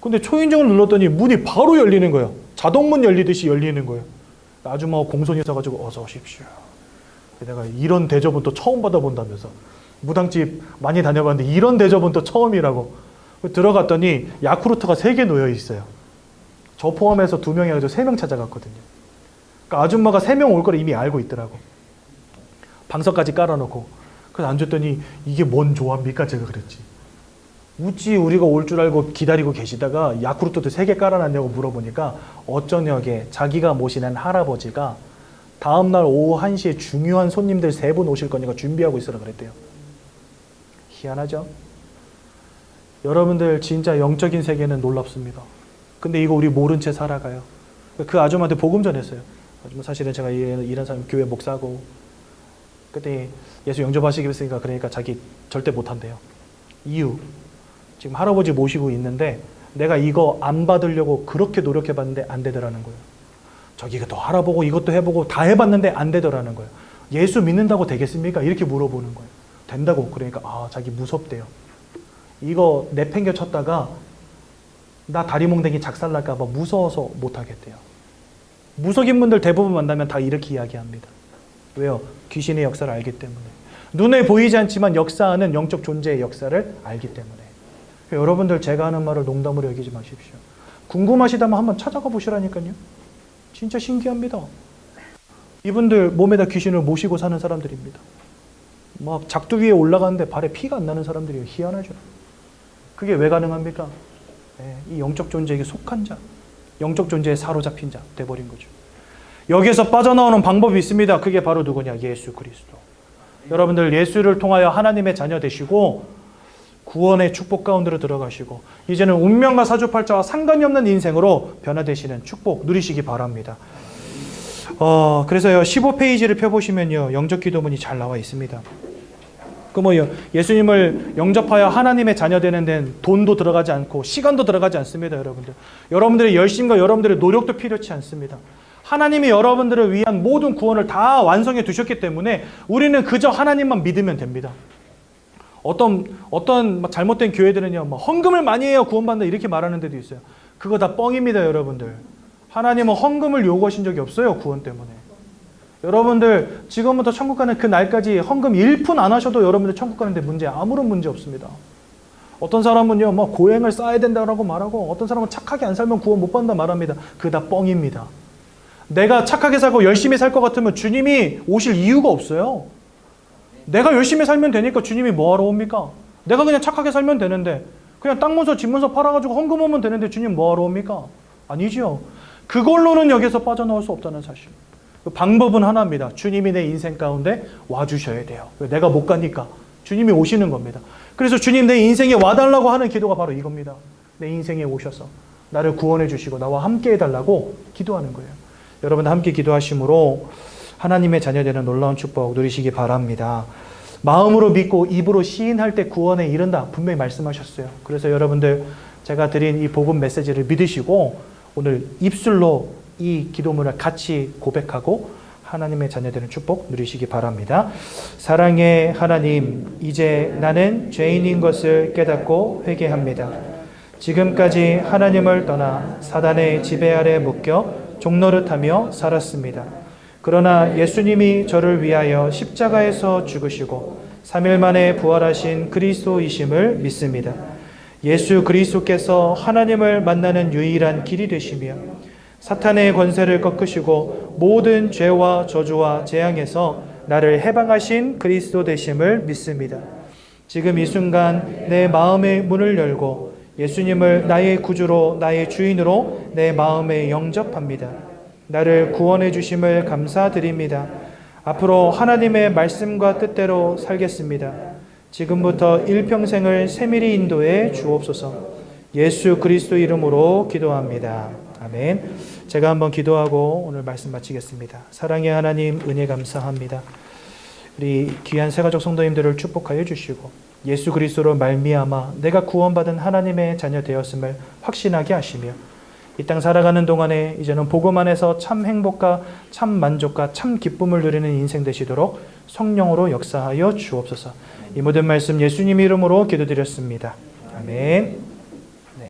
근데 초인종을 눌렀더니 문이 바로 열리는 거예요. 자동문 열리듯이 열리는 거예요. 아줌마가 공손히 서가지고 어서 오십시오. 내가 이런 대접은 또 처음 받아본다면서. 무당집 많이 다녀봤는데 이런 대접은 또 처음이라고. 들어갔더니 야쿠르트가 3개 놓여 있어요. 저 포함해서 2명 해가지고 3명 찾아갔거든요. 그러니까 아줌마가 3명 올 걸 이미 알고 있더라고. 방석까지 깔아놓고. 그래서 앉았더니 이게 뭔 조합입니까? 제가 그랬지. 우찌 우리가 올 줄 알고 기다리고 계시다가 야쿠르트도 3개 깔아놨냐고 물어보니까 어쩌냐게 자기가 모시는 할아버지가 다음날 오후 1시에 중요한 손님들 3분 오실 거니까 준비하고 있으라 그랬대요. 희한하죠? 여러분들 진짜 영적인 세계는 놀랍습니다. 근데 이거 우리 모른 채 살아가요. 그 아줌마한테 복음 전했어요. 아줌마 사실은 제가 이런 사람 교회 목사고 그때 예수 영접하시기로 했으니까 그러니까 자기 절대 못한대요. 이유 지금 할아버지 모시고 있는데 내가 이거 안 받으려고 그렇게 노력해봤는데 안 되더라는 거예요. 저기가 또 알아보고 이것도 해보고 다 해봤는데 안 되더라는 거예요. 예수 믿는다고 되겠습니까? 이렇게 물어보는 거예요. 된다고. 그러니까 자기 무섭대요. 이거 내팽겨 쳤다가 나 다리몽댕이 작살날까 봐 무서워서 못하겠대요. 무속인 분들 대부분 만나면 다 이렇게 이야기합니다. 왜요? 귀신의 역사를 알기 때문에. 눈에 보이지 않지만 역사하는 영적 존재의 역사를 알기 때문에. 여러분들 제가 하는 말을 농담으로 여기지 마십시오. 궁금하시다면 한번 찾아가 보시라니까요. 진짜 신기합니다. 이분들 몸에다 귀신을 모시고 사는 사람들입니다. 막 작두 위에 올라가는데 발에 피가 안 나는 사람들이에요. 희한하죠. 그게 왜 가능합니까? 이 영적 존재에게 속한 자, 영적 존재에 사로잡힌 자 돼버린 거죠. 여기에서 빠져나오는 방법이 있습니다. 그게 바로 누구냐? 예수 그리스도. 여러분들 예수를 통하여 하나님의 자녀 되시고 구원의 축복 가운데로 들어가시고 이제는 운명과 사주팔자와 상관이 없는 인생으로 변화되시는 축복 누리시기 바랍니다. 그래서요 15페이지를 펴보시면요 영적 기도문이 잘 나와 있습니다. 예수님을 영접하여 하나님의 자녀 되는 데는 돈도 들어가지 않고 시간도 들어가지 않습니다. 여러분들의 열심과 여러분들의 노력도 필요치 않습니다. 하나님이 여러분들을 위한 모든 구원을 다 완성해 두셨기 때문에 우리는 그저 하나님만 믿으면 됩니다. 어떤 잘못된 교회들은요, 헌금을 많이 해야 구원받는다 이렇게 말하는 데도 있어요. 그거 다 뻥입니다, 여러분들. 하나님은 헌금을 요구하신 적이 없어요, 구원 때문에. 여러분들 지금부터 천국 가는 그 날까지 헌금 1푼 안 하셔도 여러분들 천국 가는데 아무런 문제 없습니다. 어떤 사람은요, 고행을 쌓아야 된다고 말하고 어떤 사람은 착하게 안 살면 구원 못 받는다 말합니다. 그거 다 뻥입니다. 내가 착하게 살고 열심히 살 것 같으면 주님이 오실 이유가 없어요. 내가 열심히 살면 되니까 주님이 뭐하러 옵니까? 내가 그냥 착하게 살면 되는데 그냥 땅 문서 집 문서 팔아가지고 헌금 오면 되는데 주님 뭐하러 옵니까? 아니죠. 그걸로는 여기서 빠져나올 수 없다는 사실. 그 방법은 하나입니다. 주님이 내 인생 가운데 와주셔야 돼요. 내가 못 가니까 주님이 오시는 겁니다. 그래서 주님 내 인생에 와달라고 하는 기도가 바로 이겁니다. 내 인생에 오셔서 나를 구원해 주시고 나와 함께 해달라고 기도하는 거예요. 여러분 함께 기도하심으로 하나님의 자녀되는 놀라운 축복 누리시기 바랍니다. 마음으로 믿고 입으로 시인할 때 구원에 이른다 분명히 말씀하셨어요. 그래서 여러분들 제가 드린 이 복음 메시지를 믿으시고 오늘 입술로 이 기도문을 같이 고백하고 하나님의 자녀되는 축복 누리시기 바랍니다. 사랑의 하나님, 이제 나는 죄인인 것을 깨닫고 회개합니다. 지금까지 하나님을 떠나 사단의 지배 아래 묶여 종노릇하며 살았습니다. 그러나 예수님이 저를 위하여 십자가에서 죽으시고 3일 만에 부활하신 그리스도이심을 믿습니다. 예수 그리스도께서 하나님을 만나는 유일한 길이 되시며 사탄의 권세를 꺾으시고 모든 죄와 저주와 재앙에서 나를 해방하신 그리스도 되심을 믿습니다. 지금 이 순간 내 마음의 문을 열고 예수님을 나의 구주로 나의 주인으로 내 마음에 영접합니다. 나를 구원해 주심을 감사드립니다. 앞으로 하나님의 말씀과 뜻대로 살겠습니다. 지금부터 일평생을 세밀히 인도해 주옵소서. 예수 그리스도 이름으로 기도합니다. 아멘. 제가 한번 기도하고 오늘 말씀 마치겠습니다. 사랑의 하나님, 은혜 감사합니다. 우리 귀한 새가족 성도님들을 축복하여 주시고 예수 그리스도로 말미암아 내가 구원받은 하나님의 자녀 되었음을 확신하게 하시며 이 땅 살아가는 동안에 이제는 복음 안에서 참 행복과 참 만족과 참 기쁨을 누리는 인생 되시도록 성령으로 역사하여 주옵소서. 이 모든 말씀 예수님 이름으로 기도드렸습니다. 아멘.